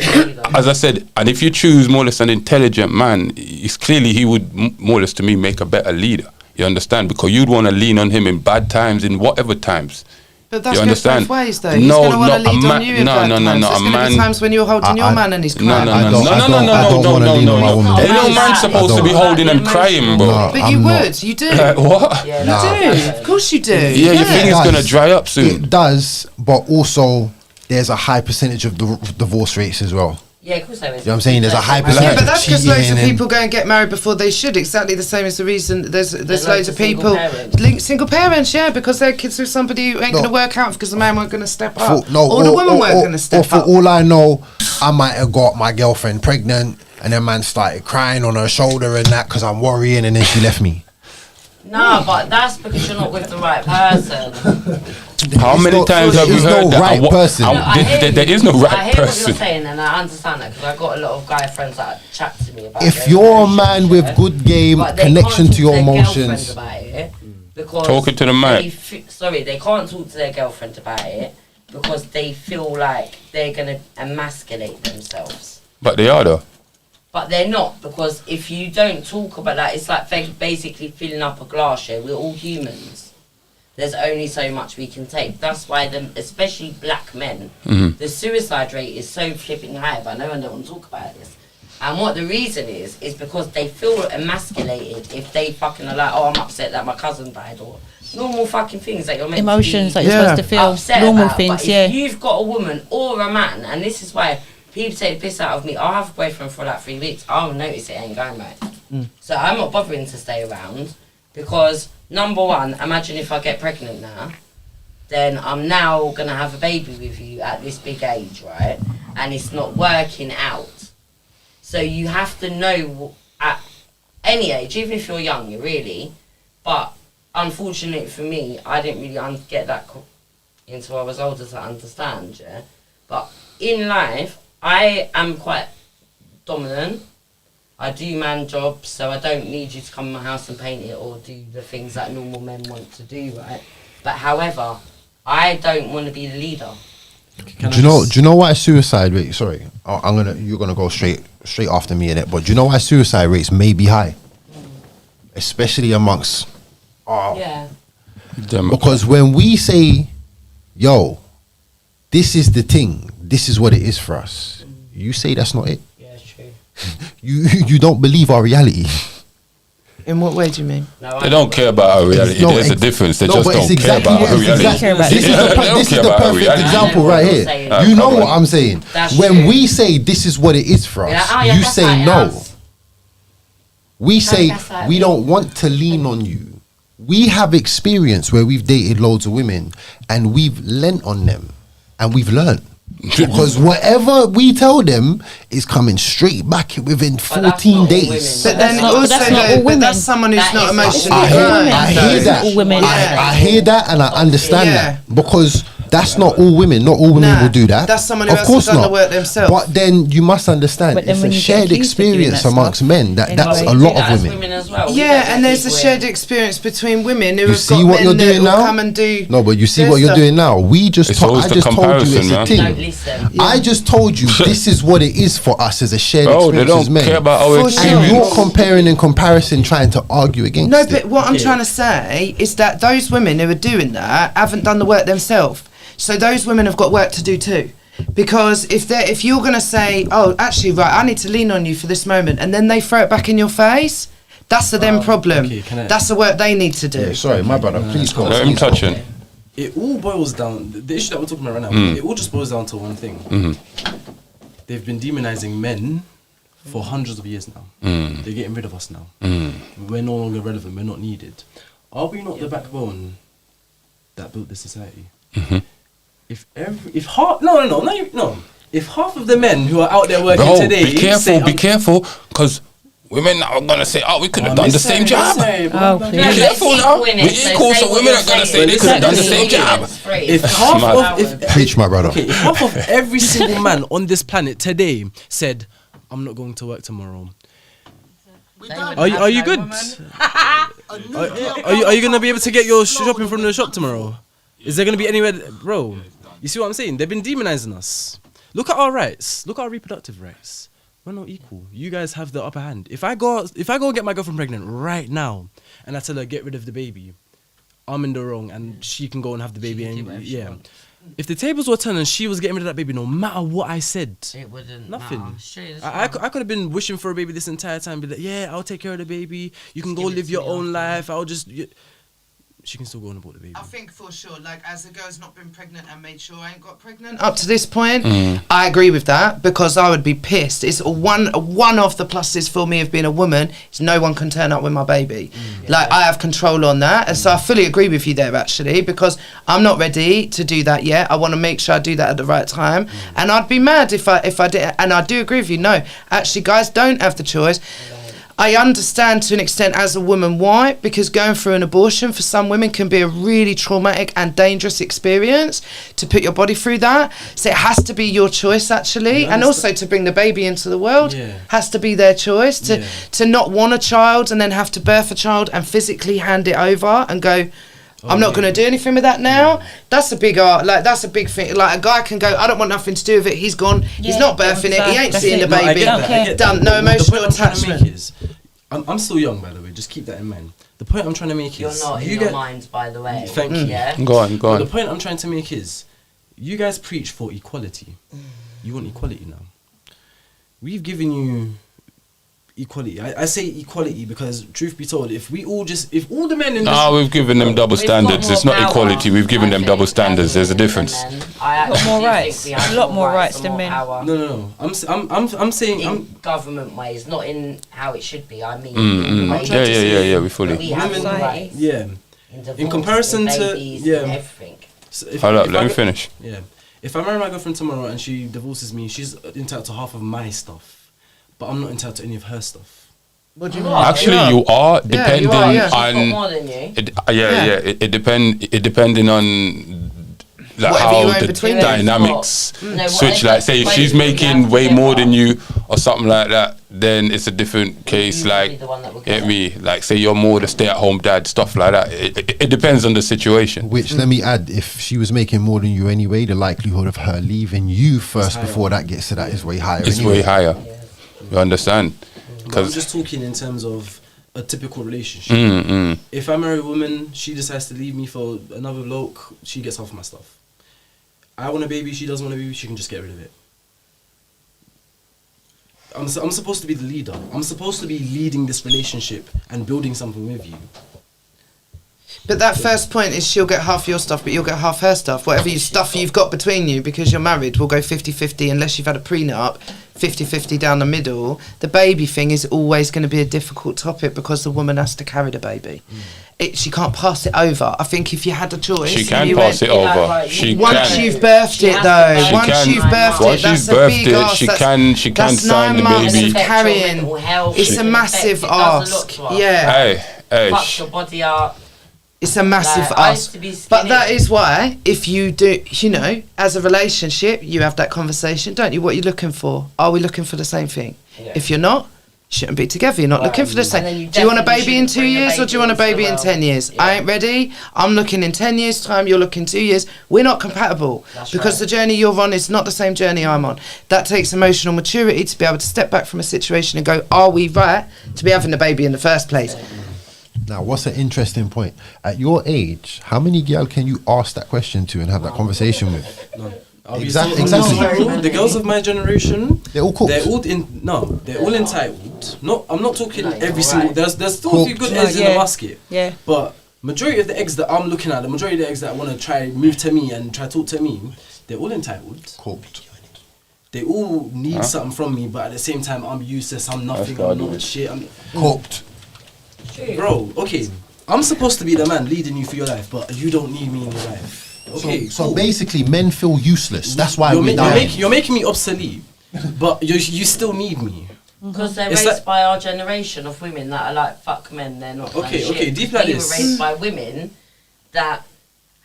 as I said, and if you choose more or less an intelligent man, it's clearly he would more or less to me make a better leader. You understand? Because you'd want to lean on him in bad times, in whatever times. But that You goes understand? both ways, though. He's going to want to lead on you. No. There's going to be times when you're holding your man and he's crying. No. I don't want to lean on my woman. Ain't no man supposed to be holding and crying, bro. No, But I'm you not. would. You do. Like, what? Yeah, You that's do. Of course you do. Yeah, you think it's It gonna does. dry up soon? It does, but also there's a high percentage of divorce rates as well. Yeah, of course there is. You know what I'm saying? There's a high Yeah, percentage but that's because of loads of cheating people go and get married before they should. Exactly the same as the reason there's loads of people single parents, yeah, because their kids with somebody who ain't going to work out because the man weren't going to step up, or the woman weren't going to step or for up. all I know, I might have got my girlfriend pregnant, and then man started crying on her shoulder and that because I'm worrying, and then she left me. No, but that's because you're not with the right person. How many times have you heard that? There is no I right hear what person. you're saying, and I understand that because I've got a lot of guy friends that chat to me about. If their you're a relationship, man with good game, but they connection can't to talk your their girlfriend emotions, about it because Talking to the mic. they can't talk to their girlfriend about it because they feel like they're gonna emasculate themselves. But they are though. But they're not, because if you don't talk about that, it's like basically filling up a glass. Yeah, we're all humans. There's only so much we can take. That's why, especially black men, the suicide rate is so flipping high. But no one don't want to talk about this. And what the reason is because they feel emasculated if they fucking are like, oh, I'm upset that my cousin died, or normal fucking things that you're meant Emotions to be that you're supposed to feel, upset normal about. things, But yeah. if you've got a woman or a man, and this is why people take the piss out of me. I'll have a boyfriend for like 3 weeks. I'll notice it ain't going right. So I'm not bothering to stay around because, number one, imagine if I get pregnant now, then I'm now going to have a baby with you at this big age, right? And it's not working out. So you have to know at any age, even if you're young, really. But unfortunately for me, I didn't really get that until I was older to understand, yeah? But in life, I am quite dominant. I do man jobs, so I don't need you to come to my house and paint it or do the things that normal men want to do, right? But however, I don't want to be the leader. Do you know why suicide rate? Sorry, you're gonna go straight after me in it. But do you know why suicide rates may be high, especially amongst Yeah. because when we say, "Yo, this is the thing, this is what it is for us," you say that's not it. Yeah, it's true. You don't believe our reality. In what way do you mean? They don't care about our reality. No, There's a difference. They no, just but it's don't care exactly about our what- it's reality. exactly- this is the They don't this is care the about our perfect reality. example right here. saying. You know Come what on. I'm saying? That's When true. we say this is what it is for us, You're like, oh, yeah, you that's say like no. us. We say that's like we me. don't want to lean on you. We have experience where we've dated loads of women and we've lent on them and we've learned. Because whatever we tell them is coming straight back within 14 days. But then not- also, that's not all though, but women. that's someone who's That not is not emotionally I burdened. hear that. All women. I hear that and I understand Yeah. that because that's not all women. Not all women Nah, will do that. that's someone who of hasn't course done the not. work themselves. But then you must understand But then it's when a you get shared accused of doing experience that amongst stuff, men. That's anyway. a lot That's of women. women as well. We don't Yeah, let and there's a people shared in. experience between women who You have see got what men you're that doing will now? come and do. No, but you see their what you're stuff. doing now. We just It's I always the just told you comparison, it's a man. thing. Don't listen. I just told you this is what it is for us as a shared Bro, they experience as don't men. care about our For experience. And you're comparing and comparison, trying to argue against No, it. but what I'm trying to say is that those women who are doing that haven't done the work themselves. So those women have got work to do too. Because if you're going to say, oh, actually, right, I need to lean on you for this moment, and then they throw it back in your face, that's a them problem. okay, can I- That's the work they need to do. Yeah, sorry, my brother, please go. Let him touch it. It all boils down. The issue that we're talking about right now. It all just boils down to one thing. They've been demonizing men for hundreds of years now. They're getting rid of us now. We're no longer relevant. We're not needed. Are we not the backbone that built this society? If half if half of the men who are out there working Bro, today be careful, because women are gonna say, "Oh, we could have done the same job." Oh, Be please. careful now. We equal, so women are gonna say they could have done the same job. If half of Preach, my brother. okay, if half of every single man on this planet today said, "I'm not going to work tomorrow," are you good? Are you gonna be able to get your shopping from the shop tomorrow? Is there gonna be anywhere, bro? You see what I'm saying? They've been demonizing us. Look at our rights. Look at our reproductive rights. We're not equal. You guys have the upper hand. If I go and get my girlfriend pregnant right now, and I tell her get rid of the baby, I'm in the wrong and she can go and have the baby and if the tables were turned and she was getting rid of that baby, no matter what I said, it wouldn't nothing. matter. I could have been wishing for a baby this entire time, be like, yeah, I'll take care of the baby, you can go live your own life, I'll just she can still go and abort the baby. I think for sure, like, as a girl's not been pregnant and made sure I ain't got pregnant up to this point, I agree with that, because I would be pissed. It's one of the pluses for me of being a woman is no one can turn up with my baby. Like, I have control on that, and so I fully agree with you there, actually, because I'm not ready to do that yet. I want to make sure I do that at the right time, and I'd be mad if I did. And I do agree with you. No, actually, guys don't have the choice. I understand to an extent as a woman why, because going through an abortion for some women can be a really traumatic and dangerous experience to put your body through that. So it has to be your choice, actually, and also to bring the baby into the world has to be their choice. To not want a child and then have to birth a child and physically hand it over and go, I'm not going to do anything with that now. That's a big that's a big thing. Like, a guy can go, I don't want nothing to do with it. He's gone. He's not birthing it. He ain't seeing the baby. Done. No emotional attachment. I'm still young, by the way. Just keep that in mind. The point I'm trying to make is... You're not in your mind, by the way. Thank you. Yeah? Go on. The point I'm trying to make is, you guys preach for equality. You want equality now. We've given you equality. I say equality because, truth be told, if all the men in this... we've given them double standards. It's not equality. We've given them double standards. There's a difference. A lot more rights. A lot more rights than men. No. I'm saying... In government ways, not in how it should be. I mean... Yeah, we fully... We have rights. Yeah. In comparison to... Everything. So hold up, let me finish. Yeah. If I marry my girlfriend tomorrow and she divorces me, she's entitled to half of my stuff. But I'm not entitled to any of her stuff. What do you Actually, you are, depending on... She's got more than you. It depending on like how the dynamics switch. Like, say if she's making way more than you or something like that, then it's a different case. Like, get me? Like, say you're more the stay-at-home dad, stuff like that. It depends on the situation. Which, let me add, if she was making more than you anyway, the likelihood of her leaving you first before that gets to that is way higher. It's way higher. You understand? Because I'm just talking in terms of a typical relationship. If I marry a woman, she decides to leave me for another bloke, she gets half my stuff. I want a baby, she doesn't want a baby, she can just get rid of it. I'm supposed to be the leader. I'm supposed to be leading this relationship and building something with you. But that first point is she'll get half your stuff, but you'll get half her stuff. Whatever stuff you've got between you, because you're married, will go 50-50 unless you've had a prenup, 50-50 down the middle. The baby thing is always going to be a difficult topic because the woman has to carry the baby. She can't pass it over. I think if you had a choice... She can pass it over. Once you've birthed it, though. Once you've birthed it, that's a big ask. She can sign the baby. 9 months of carrying. It's a massive ask. Yeah. Hey. Fuck your body up. It's a massive ask. But that is why, if you do, as a relationship, you have that conversation, don't you? What are you looking for? Are we looking for the same thing? Yeah. If you're not, shouldn't be together. You're not looking for the same. Do you want a baby in 2 years or do you want a baby in 10 years? I ain't ready. I'm looking in 10 years' time. You're looking 2 years. We're not compatible because the journey you're on is not the same journey I'm on. That takes emotional maturity to be able to step back from a situation and go, are we right to be having the baby in the first place? Now, what's an interesting point? At your age, how many girl can you ask that question to and have that conversation with? None. Exactly. The girls of my generation, they're all cooked. They're all entitled. I'm not talking every single. There's still a few good eggs in the basket. Yeah. But majority of the eggs that I'm looking at, the majority of the eggs that want to try move to me and try talk to me, they're all entitled. Cooked. They all need something from me, but at the same time, I'm useless. I'm nothing. I'm not shit. I'm cooked. Bro, okay, I'm supposed to be the man leading you through your life, but you don't need me in your life. Okay, so basically, men feel useless. That's why you're making me obsolete, but you still need me. Because they're raised by our generation of women that are like, fuck men, they're not. Okay, deep like this. We were raised by women that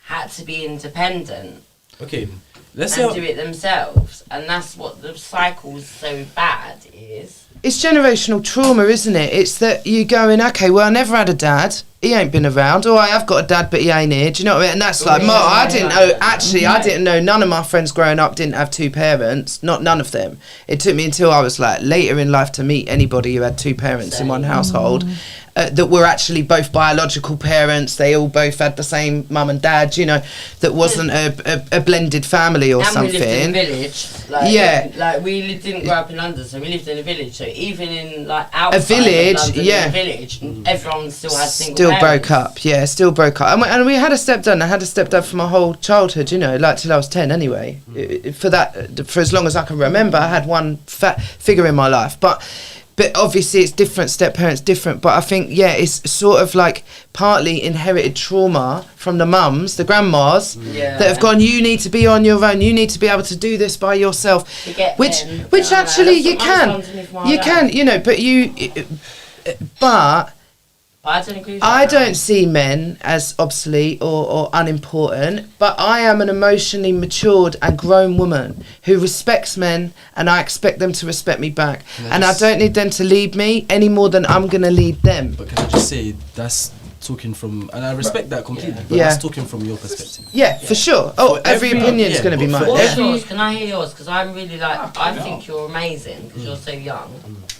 had to be independent. Okay, let's do it themselves, and that's what the cycle's so bad is. It's generational trauma, isn't it? It's that you're going, okay, well, I never had a dad. he ain't been around, or I have got a dad but he ain't here, do you know what I mean? And that's like, I didn't know, actually I didn't know, none of my friends growing up didn't have two parents, none of them. It took me until I was like later in life to meet anybody who had two parents in one household. That were actually both biological parents. They all both had the same mum and dad, you know, that wasn't a blended family or something. We lived in a village. Like we didn't grow up in London, so we lived in a village. So even in like outside a village, of London, a village, everyone still had single still parents. broke up, still broke up. And we had a stepdad. I had a stepdad for my whole childhood, you know, like till I was 10 anyway. For as long as I can remember, I had one figure in my life. But obviously it's different, step-parents different, but I think, it's sort of like partly inherited trauma from the mums, the grandmas, that have gone, you need to be on your own, you need to be able to do this by yourself, which actually you can, you know, but I don't see men as obsolete or unimportant, but I am an emotionally matured and grown woman who respects men, and I expect them to respect me back. And I don't need them to lead me any more than I'm going to lead them. But can I just say, that's talking from, and I respect that completely, but that's talking from your perspective. Yeah, for sure. Oh, every opinion is going to be mine. What's yours? Can I hear yours? Because I'm really like, I think you're amazing because you're so young.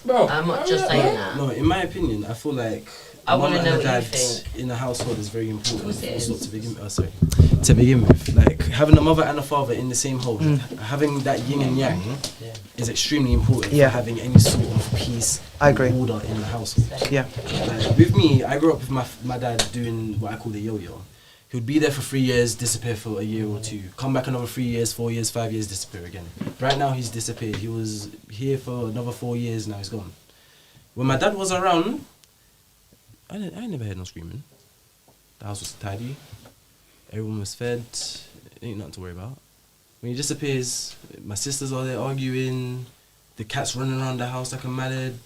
I'm not just saying that. No, in my opinion, I feel like I want to know what what you think. In a household is very important. To begin with, like having a mother and a father in the same home, having that yin and yang is extremely important for having any sort of peace, and order in the household. Like, with me, I grew up with my dad doing what I call the yo-yo. He would be there for 3 years, disappear for a year or two, come back another 3 years, 4 years, 5 years, disappear again. Right now he's disappeared. He was here for another 4 years, now he's gone. When my dad was around, I never heard no screaming. The house was tidy. Everyone was fed. Ain't nothing to worry about. When he disappears, my sisters are there arguing. The cat's running around the house like a mallard.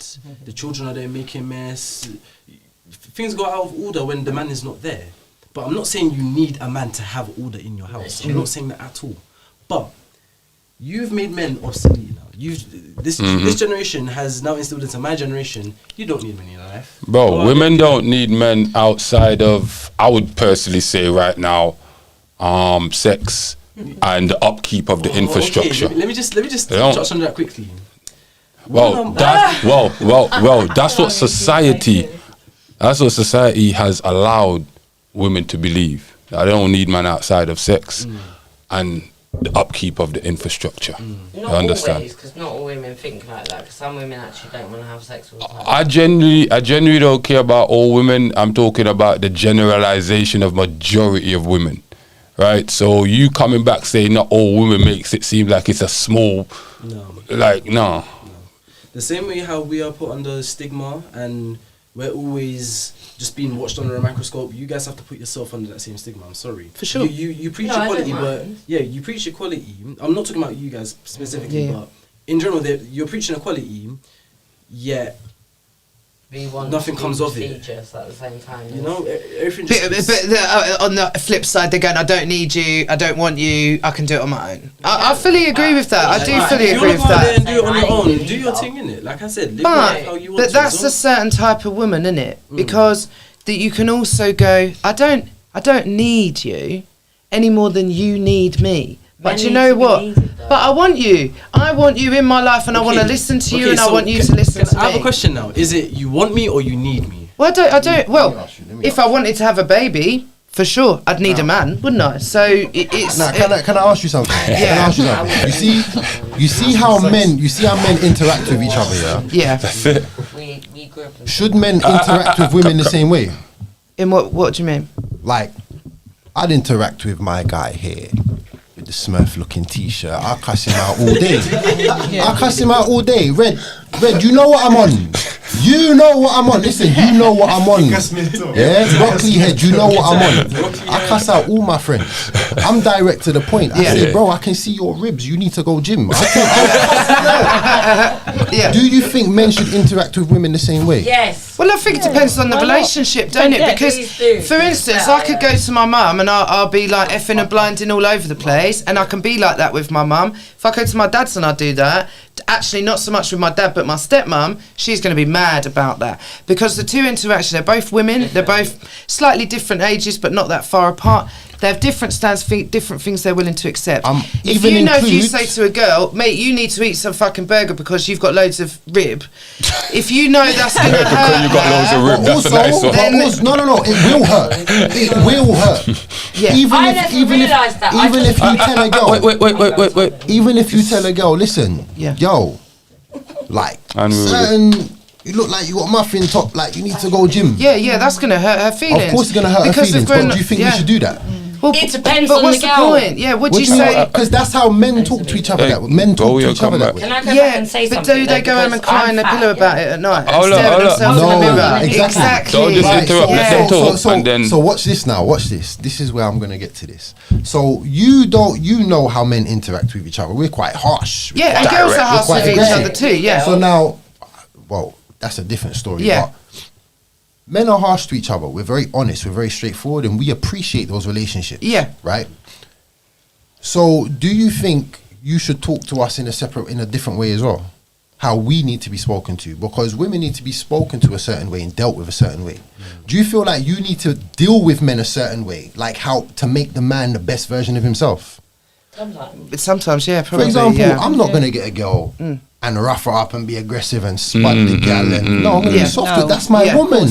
The children are there making mess. Things go out of order when the man is not there. But I'm not saying you need a man to have order in your house. I'm not saying that at all. But you've made men obsolete now. This generation has now instilled into my generation, you don't need men in your life. Bro, women don't need men outside of, I would personally say right now, sex and the upkeep of the infrastructure. Okay, let me just touch on that quickly. Well, that's what society has allowed women to believe. I don't need man outside of sex and the upkeep of the infrastructure. Not I understand. always, because not all women think like that. Because some women actually don't want to have sex all the time. I genuinely don't care about all women. I'm talking about the generalization of majority of women, right? So you coming back saying not all women makes it seem like it's a small, no. The same way how we are put under stigma and we're always just being watched under a microscope, you guys have to put yourself under that same stigma. I'm sorry. For sure. You preach equality, but you preach equality. I'm not talking about you guys specifically, but in general, you're preaching equality, yet nothing comes of it. At the same time, you know, everything. But on the flip side, they're going, I don't need you, I don't want you, I can do it on my own. I fully agree with that. I do fully agree with that. And do it on your own. Do your thing, innit? Like I said, live life how you want to. But that's a certain type of woman, innit? Because that you can also go, I don't need you any more than you need me. But you know what? But I want you. I want you in my life, and I want to listen to you, and I want you to listen to me. I have a question now. Is it you want me or you need me? Well, I don't. Well, if I wanted to have a baby, for sure, I'd need a man, wouldn't I? So it's. Now, can I ask you something? Yeah. Can I ask you something? You see how men interact with each other. Yeah. That's it. We grew up. Should men interact with women the same way? In what do you mean? Like, I'd interact with my guy here with the Smurf looking t-shirt. I'll cuss him out all day. I'll cuss him out all day. Red, you know what I'm on. You know what I'm on. Listen, you know what I'm on. Yeah, broccoli head, you know what I'm on. I cuss out all my friends. I'm direct to the point. I say, bro, I can see your ribs. You need to go gym. Do you think men should interact with women the same way? Yes. Well, I think it depends on the relationship, don't it? Because, for instance, I could go to my mum and I'll be like effing and blinding all over the place, and I can be like that with my mum. If I go to my dad's and I do that, actually not so much with my dad, but my stepmum, she's going to be mad about that. Because the two interactions, they're both women, they're both slightly different ages, but not that far apart. They have different stands, different things they're willing to accept. If you say to a girl, mate, you need to eat some fucking burger because you've got loads of rib, if you know that's going to hurt, you got loads of rib, that's a nice one. No, it will hurt. It will hurt. Yeah. Even if you tell a girl, wait. Even if you tell a girl, listen, yo, like certain. You look like you got a muffin top, like you need to go gym. Yeah, that's going to hurt her feelings. Of course it's going to hurt her feelings, but do you think we should do that? Well, it depends but on what's the girl. point? Yeah, what do you say? Because that's how men talk to each other. Men talk to each other that way. Can I go back and say something? But do they go home and cry in their pillow about it at night? Hold on. Exactly. Don't just interrupt. Let them talk. And then. So watch this now. Watch this. This is where I'm going to get to this. So you know how men interact with each other. We're quite harsh. Yeah, and girls are harsh with each other too. Yeah. So now, well, that's a different story. Yeah. But men are harsh to each other. We're very honest. We're very straightforward, and we appreciate those relationships. Yeah. Right. So, do you think you should talk to us in a different way as well? How we need to be spoken to, because women need to be spoken to a certain way and dealt with a certain way. Do you feel like you need to deal with men a certain way, like how to make the man the best version of himself? Sometimes, yeah. Probably, for example, I'm not going to get a girl and rough her up and be aggressive and spud the gal. And no, I'm going to be soft. That's my woman.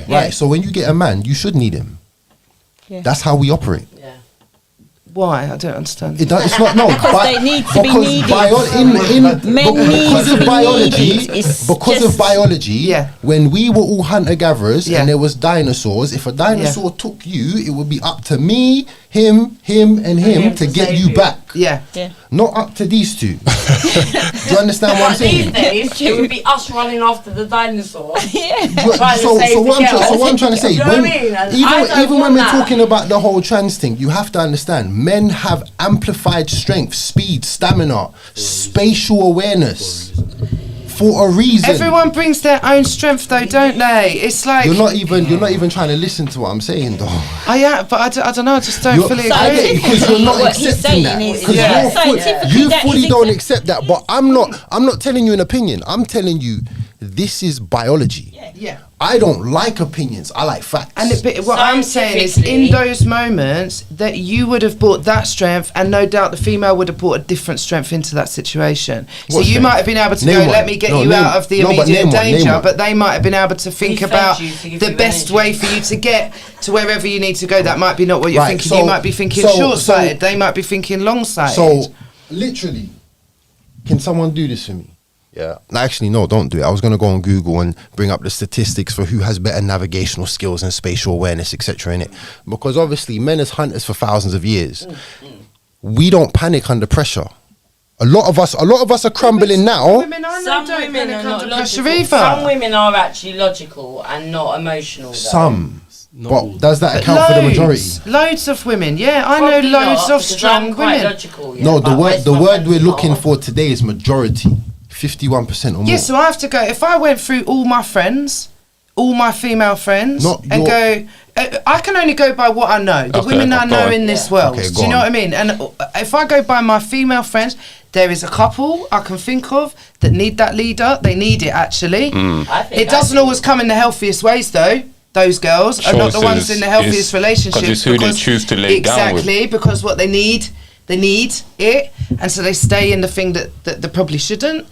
Right. So when you get a man, you should need him. That's how we operate. Why? I don't understand. It's not, no. Because they need to be needed. Because of biology, when we were all hunter-gatherers and there was dinosaurs, if a dinosaur took you, it would be up to me, him, and him to get you back. Yeah. Not up to these two. Do you understand what I'm saying? These days, it would be us running after the dinosaur. So what I'm trying to say, even when we're talking about the whole trans thing, you have to understand, men have amplified strength, speed, stamina, spatial awareness for a reason. Everyone brings their own strength though, don't they? It's like you're not even trying to listen to what I'm saying though. But I don't know, I just don't fully agree. Because you're not accepting that. You fully don't accept that. But I'm not telling you an opinion. I'm telling you this is biology. Yeah. I don't like opinions. I like facts. And what I'm saying is, in those moments, that you would have brought that strength, and no doubt the female would have brought a different strength into that situation. So you might have been able to let me get you out of the immediate danger, but they might have been able to think about the best way for you to get to wherever you need to go. That might be not what you're thinking. You might be thinking short-sighted. They might be thinking long-sighted. So, literally, can someone do this for me? Yeah. Actually, no, don't do it. I was going to go on Google and bring up the statistics for who has better navigational skills and spatial awareness, etc. in it. Because obviously, men as hunters for thousands of years, we don't panic under pressure. A lot of us are crumbling now. Some women are not logical. Some women are actually logical and not emotional. Though. Some. But does that account for the majority? Loads of women, I know loads of strong women. Logical, no, the word we're looking for today is majority. 51% or more. Yeah, so I have to go. If I went through all my friends, all my female friends, and go, I can only go by what I know, the women I know in this world. Do you know what I mean? And if I go by my female friends, there is a couple I can think of that need that leader. They need it, actually. It doesn't always come in the healthiest ways, though. Those girls are not the ones in the healthiest relationships. Because it's who they choose to lay down with. Exactly, because what they need it, and so they stay in the thing that they probably shouldn't.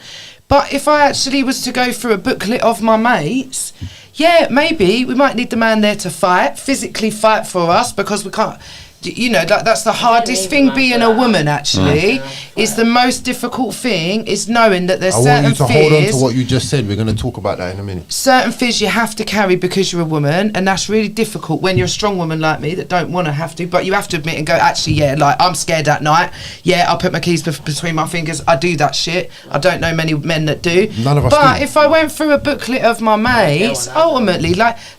But if I actually was to go through a booklet of my mates, maybe we might need the man there to physically fight for us, because we can't. That's the hardest thing being a woman, actually. Is the most difficult thing is knowing that there's certain fears. I want you to hold on to what you just said. We're going to talk about that in a minute. Certain fears you have to carry because you're a woman, and that's really difficult when you're a strong woman like me that don't want to have to, but you have to admit and go, actually, I'm scared at night. I'll put my keys between my fingers. I do that shit. I don't know many men that do. None of us But do. if I went through a booklet of my mates, ultimately,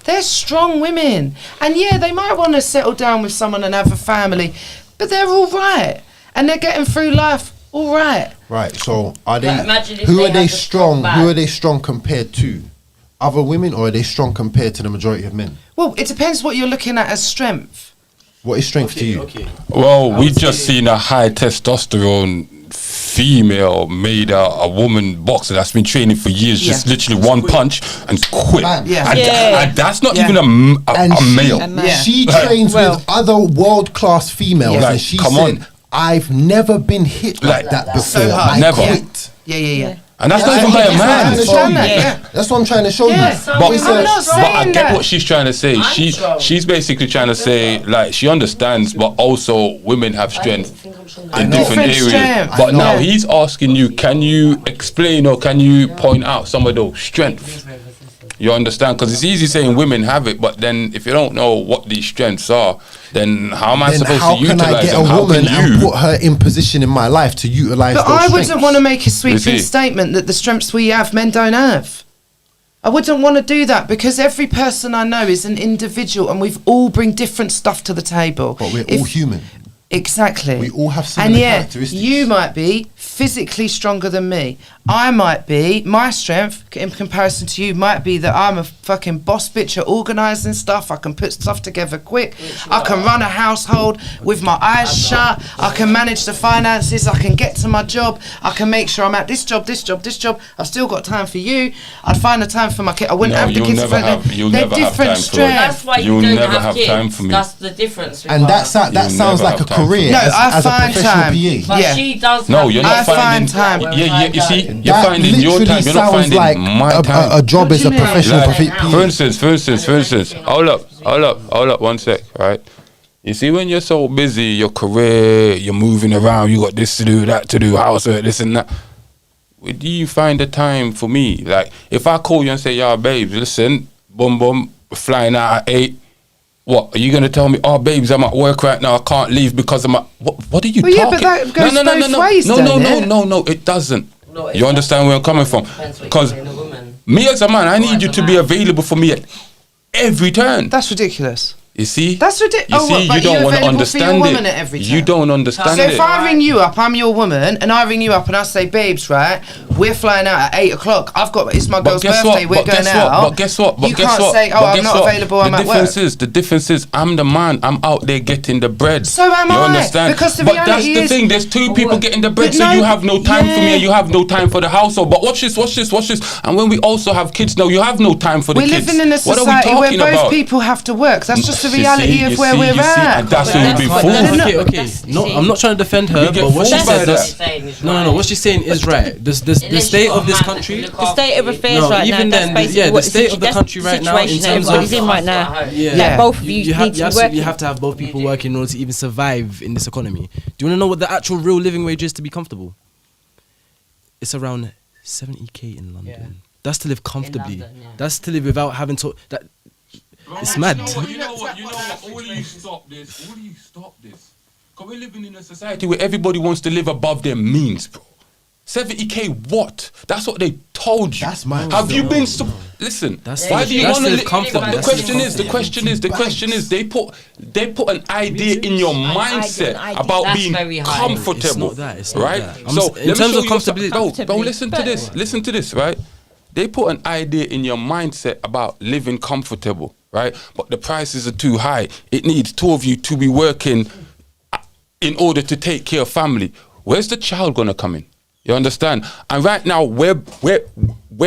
they're strong women. And they might want to settle down with someone and have a family, but they're all right, and they're getting through life all right. Right. So are they? Like, imagine if Who they are they had a strong strong? back. Who are they strong compared to? Other women, or are they strong compared to the majority of men? Well, it depends what you're looking at as strength. What is strength to you? Well, we just seen a high testosterone female made a woman boxer that's been training for years, just literally one punch and quit. Bam. Yeah. And that's not even a male. She trains with other world class females, Like, and she come said, on. "I've never been hit like that before. So hard. I Never. quit." Yeah. And that's not even by a I'm man. trying to show you. That's what I'm trying to show you. But, I'm not but I saying get that. what she's trying to say. She's basically trying to say, like, she understands, but also women have strength in different areas. Strength. But now he's asking you, can you explain or can you point out some of those strengths? You understand? Because it's easy saying women have it, but then if you don't know what these strengths are, then how am I Then supposed how to can I utilize get them? a How woman can and you? put her in position in my life to utilize But those I strengths? wouldn't want to make a sweeping see. statement that the strengths we have, men don't have. I wouldn't want to do that because every person I know is an individual and we've all bring different stuff to the table. But we're all human. Exactly. We all have And similar yeah, characteristics. you might be physically stronger than me. I might be, my strength in comparison to you might be that I'm a fucking boss bitch at organising stuff. I can put stuff together quick. I can run a household with my eyes shut. I can manage the finances. I can get to my job. I can make sure I'm at this job. I've still got time for you. I'd find the time for my kid. I wouldn't have the you'll kids. never have. You'll They're never have different time for strengths. That's why You'll you don't never have have time kids. for me. That's the difference. With And her. that You'll sounds never like a have time for career me. No, as I a find professional time. PA. But Yeah. she does. No, have you're the not I time. finding. find time. Yeah, you see, you're That finding your literally time. You're not sounds finding like my time. a job as a do you mean? professional Like, PA. for instance, hold up, 1 sec, right? You see, when you're so busy, your career, you're moving around, you got this to do, that to do, housework, this and that. Where do you find the time for me? Like, if I call you and say, "Yo, babes, listen, boom, we're flying out at 8. What, are you going to tell me, "Oh, babes, I'm at work right now, I can't leave because I'm at..." What are you Well, yeah, talking? but that goes both ways, no, don't it? no, it doesn't. No, You understand where I'm coming from? Depends what Because you're doing, a woman. me as a man, I need as you a to be man. available for me at every turn. That's ridiculous. You see? That's ridiculous. You Oh, see, what, but you don't you're want to available for your understand woman it. at every You time? don't understand So it. if I ring you up, I'm your woman, and I ring you up and I say, "Babes, right, we're flying out at 8 o'clock. It's my girl's birthday. We're going out." But guess what? You can't say, "Oh, I'm not available. I'm at work." The difference is, I'm the man. I'm out there getting the bread. So am you I, understand? because the but that's reality the is- thing. There's two people getting the bread, But so no, you have no time for me, yeah. and you have no time for the household. But watch this. And when we also have kids now, you have no time for the We're kids. living in a What are we society where talking both about? people have to work. That's just the You reality see, of you where see, we're you see, at. and that's where we've been But fooled. that's- Okay. No, I'm not trying to defend her, We get but what she fooled by said that. is no. What she's saying is right. The state of this country. The state of affairs No, right even now, then, that's basically yeah, the what state of the that's country the right now in situation that terms everybody's of- in right now. Yeah. That both of you, have, need to be working. you have to have both people working in order to even survive in this economy. Do you want to know what the actual real living wage is to be comfortable? It's around 70k in London. That's to live comfortably. London, yeah. That's to live without having to. It's mad. You know what? All of you stop this. Because we're living in a society where everybody wants to live above their means, bro. 70k what? That's what they told you. That's my Have you been listen? Why do you want to live comfortably? The That's question is they put an idea in your mindset about That's being very high. comfortable. It's not right? that. So In let me terms show of you something. comfortability. Bro, listen to this, right? They put an idea in your mindset about living comfortable, right? But the prices are too high. It needs two of you to be working in order to take care of family. Where's the child gonna come in? You understand? And right now, we're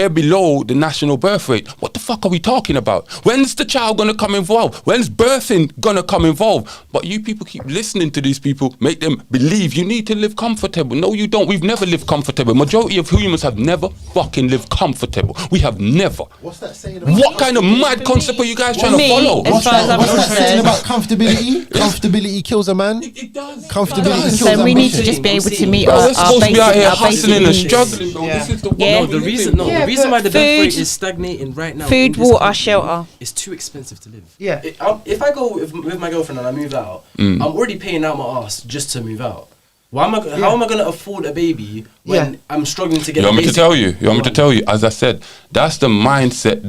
below the national birth rate. What the fuck are we talking about? When's the child gonna come involved? When's birthing gonna come involved? But you people keep listening to these people, make them believe you need to live comfortable. No, you don't. We've never lived comfortable. Majority of humans have never fucking lived comfortable. We have never. What's that saying? What kind of mad concept are you guys trying to follow? as far as I'm What's that saying concerned, about comfortability? Comfortability kills a man. It does. Comfortability kills so we need to ambition. just be able to meet Bro, our we're supposed to be out here our hustling and basic needs. struggling, bro. Yeah. This is the Yeah. world The we reason, live in. the reason why the death rate food- is stagnating right now. Food, in this water, country shelter. It's too expensive to live. Yeah. If I go with my girlfriend and I move out, I'm already paying out my ass just to move out. How am I going to afford a baby when I'm struggling to get? You want a me to basic tell you? You want me to one? tell you? As I said, that's the mindset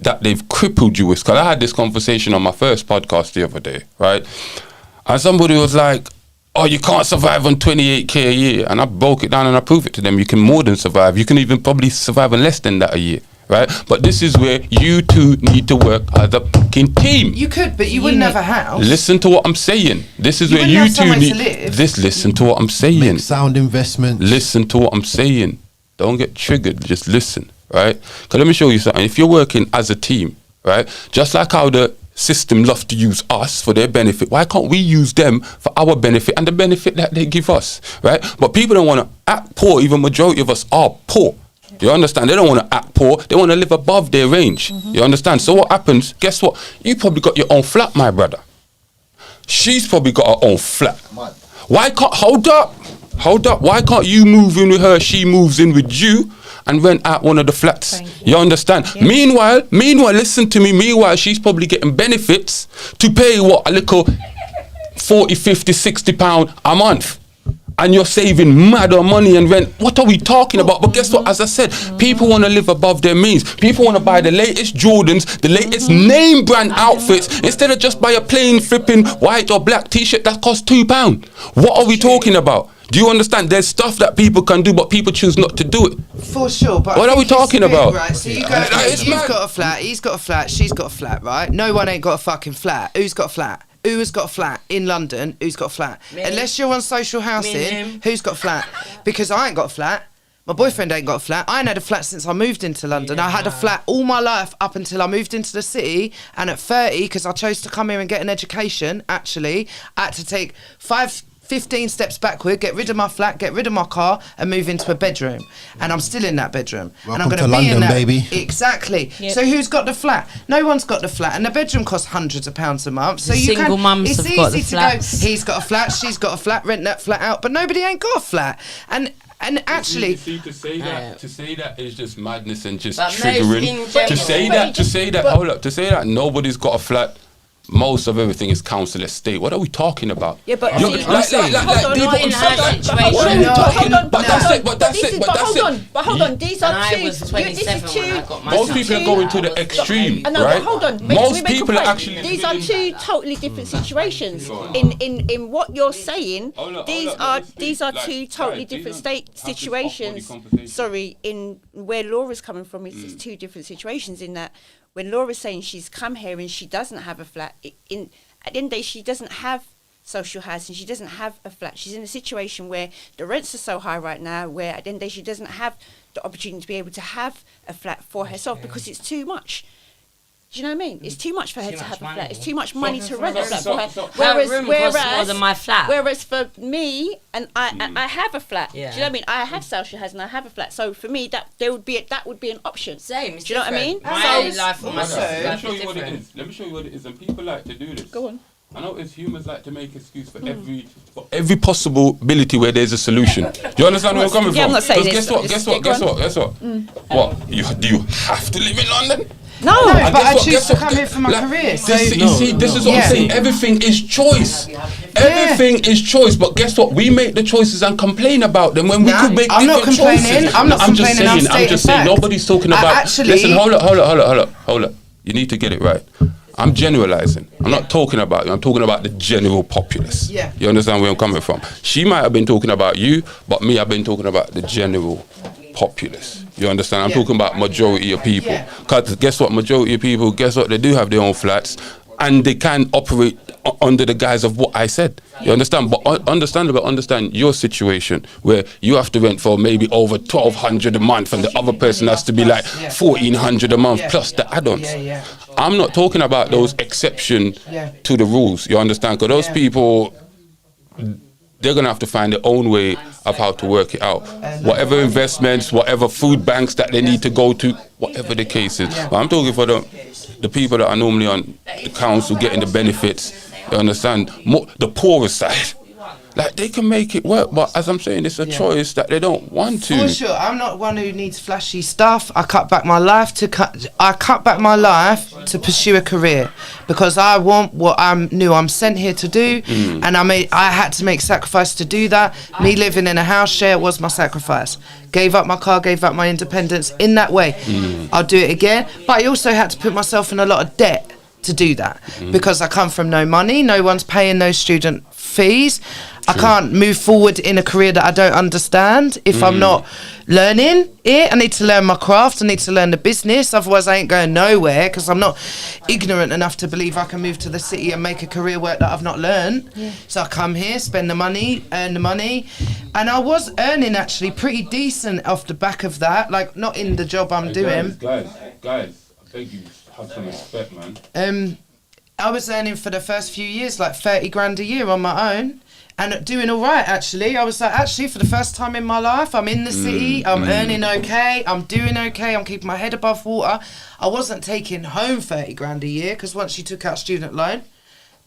that they've crippled you with. Because I had this conversation on my first podcast the other day, right? And somebody was like, oh, you can't survive on 28k a year. And I broke it down and I prove it to them. You can more than survive. You can even probably survive on less than that a year. Right? But this is where you two need to work as a fucking team. You could, but you wouldn't have a house. Listen to what I'm saying. This is You where wouldn't you have two somewhere need. to live. Listen to what I'm saying. Make sound investments. Listen to what I'm saying. Don't get triggered. Just listen. Right? Because let me show you something. If you're working as a team, right? Just like how the system love to use us for their benefit, why can't we use them for our benefit and the benefit that they give us? Right? But people don't want to act poor. Even majority of us are poor. You understand? They don't want to act poor. They want to live above their range. You understand? So what happens? Guess what? You probably got your own flat, my brother. She's probably got her own flat. Why can't, hold up. Why can't you move in with her? She moves in with you and rent out one of the flats. You understand? Yes. Meanwhile, listen to me. Meanwhile, she's probably getting benefits to pay what, a little 40, 50, 60 pound a month. And you're saving mad money and rent. What are we talking about? But guess what? As I said, people want to live above their means. People want to buy the latest Jordans, the latest name brand outfits, instead of just buy a plain flipping white or black t-shirt that costs £2. What are we talking about? Do you understand? There's stuff that people can do, but people choose not to do it. For sure. But what are we talking about? Right, so you go, you've got a flat, he's got a flat, she's got a flat, right? No one ain't got a fucking flat. Who's got a flat? Who has got a flat in London? Who's got a flat? Me. Unless you're on social housing, who's got a flat? Because I ain't got a flat. My boyfriend ain't got a flat. I ain't had a flat since I moved into London. I had a flat all my life up until I moved into the city. And at 30, because I chose to come here and get an education, actually, I had to take 15 steps backward, get rid of my flat, get rid of my car, and move into a bedroom. And I'm still in that bedroom. Welcome and I'm going to be London, in that. baby. Exactly. Yep. So who's got the flat? No one's got the flat, and the bedroom costs hundreds of pounds a month. So you single can. mums It's have got the easy to flats. go. He's got a flat. She's got a flat. Rent that flat out, but nobody ain't got a flat. And actually, you see, to say that is just madness and just But most triggering. in general- To say that nobody's got a flat. Most of everything is council estate. What are we talking about? Yeah, but Hold on, hold on, that's it. But hold on. These are And I two. was 27 when I got my Most son. people are going to the extreme, I know, right? but hold on. Most people are actually. These are two totally different situations. In what you're saying, these are two totally different situations. Sorry, in where Laura's coming from, it's two different situations. In that, when Laura's saying she's come here and she doesn't have a flat, at the end of the day, she doesn't have social housing. She doesn't have a flat. She's in a situation where the rents are so high right now, where at the end of the day, she doesn't have the opportunity to be able to have a flat for herself because it's too much. Do you know what I mean? It's too much for her to have a flat. It's too much money to rent a flat for her. Whereas for me, and I have a flat. Yeah. Do you know what I mean? I have social housing. I have a flat. So for me, that would be an option. Same. Do you know what I mean? My life for myself. Let me show you what it is. Let me show you what it is. And people like to do this. Go on. I know as humans like to make excuse for every possibility where there's a solution. Do you understand where I'm coming from? I'm not saying this. Guess what? What? Do you have to live in London? No, but I choose to come here for my career. So This is what I'm saying. Everything is choice. Everything is choice. But guess what? We make the choices and complain about them when we could make different choices. I'm not complaining. I'm just saying. Nobody's talking about. Listen, hold up. You need to get it right. I'm generalizing. I'm not talking about you. I'm talking about the general populace. Yeah. You understand where I'm coming from? She might have been talking about you, but me, I've been talking about the general populace. You understand? I'm talking about majority of people. Because guess what? Majority of people, guess what? They do have their own flats and they can operate under the guise of what I said. You understand? But understand your situation where you have to rent for maybe over 1,200 a month and the other person has to be like 1,400 a month plus the add-ons. I'm not talking about those exceptions to the rules. You understand? Because those people, they're going to have to find their own way of how to work it out. Whatever investments, whatever food banks that they need to go to, whatever the case is. But I'm talking for the people that are normally on the council getting the benefits. You understand? The poorer side. Like, they can make it work, but as I'm saying, it's a choice that they don't want to. For sure, I'm not one who needs flashy stuff. I cut back my life to pursue a career because I want what I'm sent here to do, and I had to make sacrifice to do that. Me living in a house share was my sacrifice. Gave up my car, gave up my independence in that way. I'll do it again, but I also had to put myself in a lot of debt to do that because I come from no money. No one's paying no student fees. I can't move forward in a career that I don't understand if I'm not learning it. I need to learn my craft. I need to learn the business. Otherwise, I ain't going nowhere because I'm not ignorant enough to believe I can move to the city and make a career work that I've not learned. Yeah. So I come here, spend the money, earn the money. And I was earning actually pretty decent off the back of that, like not in the job I'm doing. Guys, I beg you, have some respect, man. I was earning for the first few years like 30 grand a year on my own. And doing all right, actually. I was like, actually, for the first time in my life, I'm in the city, I'm earning okay, I'm doing okay, I'm keeping my head above water. I wasn't taking home 30 grand a year, because once you took out student loan,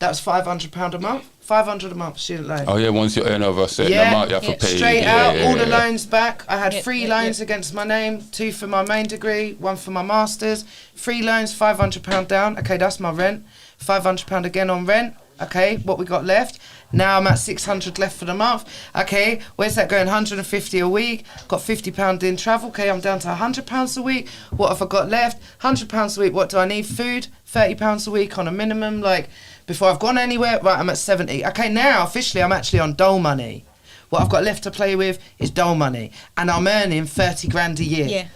that was £500 a month. 500 a month student loan. Oh, yeah, once you earn over a certain amount, you have to pay. Straight out, all the loans back. I had 3 loans against my name, 2 for my main degree, 1 for my master's. 3 loans, £500 down. Okay, that's my rent. £500 again on rent. Okay, what we got left? Now I'm at 600 left for the month. Okay, where's that going? 150 a week. Got £50 in travel. Okay, I'm down to £100 a week. What have I got left? £100 a week. What do I need? Food. £30 a week on a minimum. Like, before I've gone anywhere, right, I'm at 70. Okay, now officially I'm actually on dole money. What I've got left to play with is dole money. And I'm earning 30 grand a year. Yeah.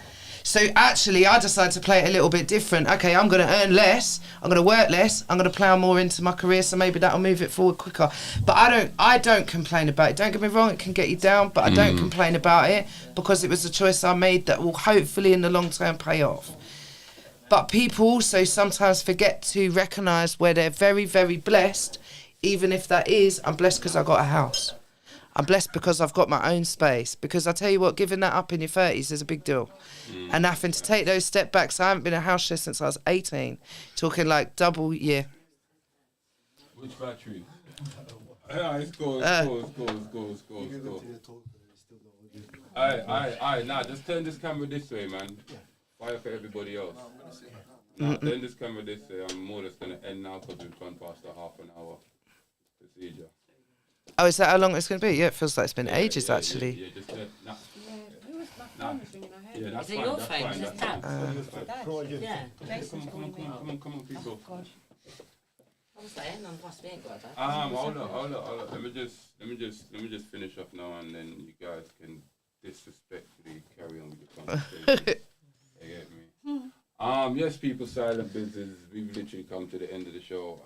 So actually, I decided to play it a little bit different. Okay, I'm going to earn less, I'm going to work less, I'm going to plough more into my career, so maybe that'll move it forward quicker. But I don't complain about it. Don't get me wrong, it can get you down, but I don't complain about it because it was a choice I made that will hopefully in the long term pay off. But people also sometimes forget to recognise where they're very, very blessed, even if that is, I'm blessed because I got a house. I'm blessed because I've got my own space. Because I tell you what, giving that up in your 30s is a big deal. And having to take those step backs, I haven't been a houseless since I was 18. Talking like double year. Which battery? It's cool. Alright, nah, just turn this camera this way, man. Fire for everybody else. Nah, turn this camera this way. I'm more or less going to end now because we've gone past the half an hour procedure. Oh, is that how long it's going to be? Yeah, it feels like it's been ages, actually. Yeah, just turn, nah. Yeah, that's fine, that's fine. Yeah. Come on, people. I'm saying, I'm past me, ain't got that. Hold on. Let me just finish up now, and then you guys can disrespectfully carry on with your conversation. You get me? Yes, people, silent business. We've literally come to the end of the show.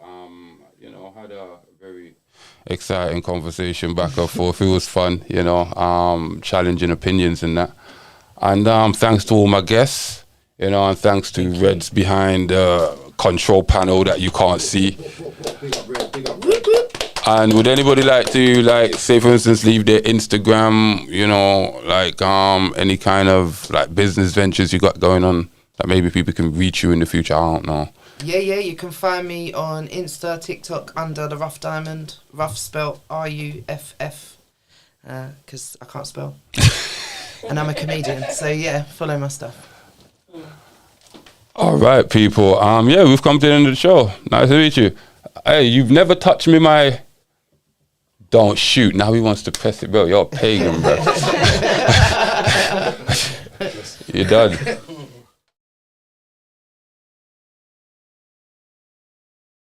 Had a very exciting conversation back and forth. It was fun, challenging opinions and that. And thanks to all my guests, and thanks to Reds behind the control panel that you can't see. And would anybody like to, say for instance, leave their Instagram, any kind of business ventures you got going on that maybe people can reach you in the future? I don't know. Yeah, you can find me on Insta, TikTok under the Rough Diamond. Rough spelled RUFF, because I can't spell. And I'm a comedian, so yeah, follow my stuff. All right, people. We've come to the end of the show. Nice to meet you. Hey, you've never touched me, my... Don't shoot. Now he wants to press it, bro. You're a pagan, bro. You're done.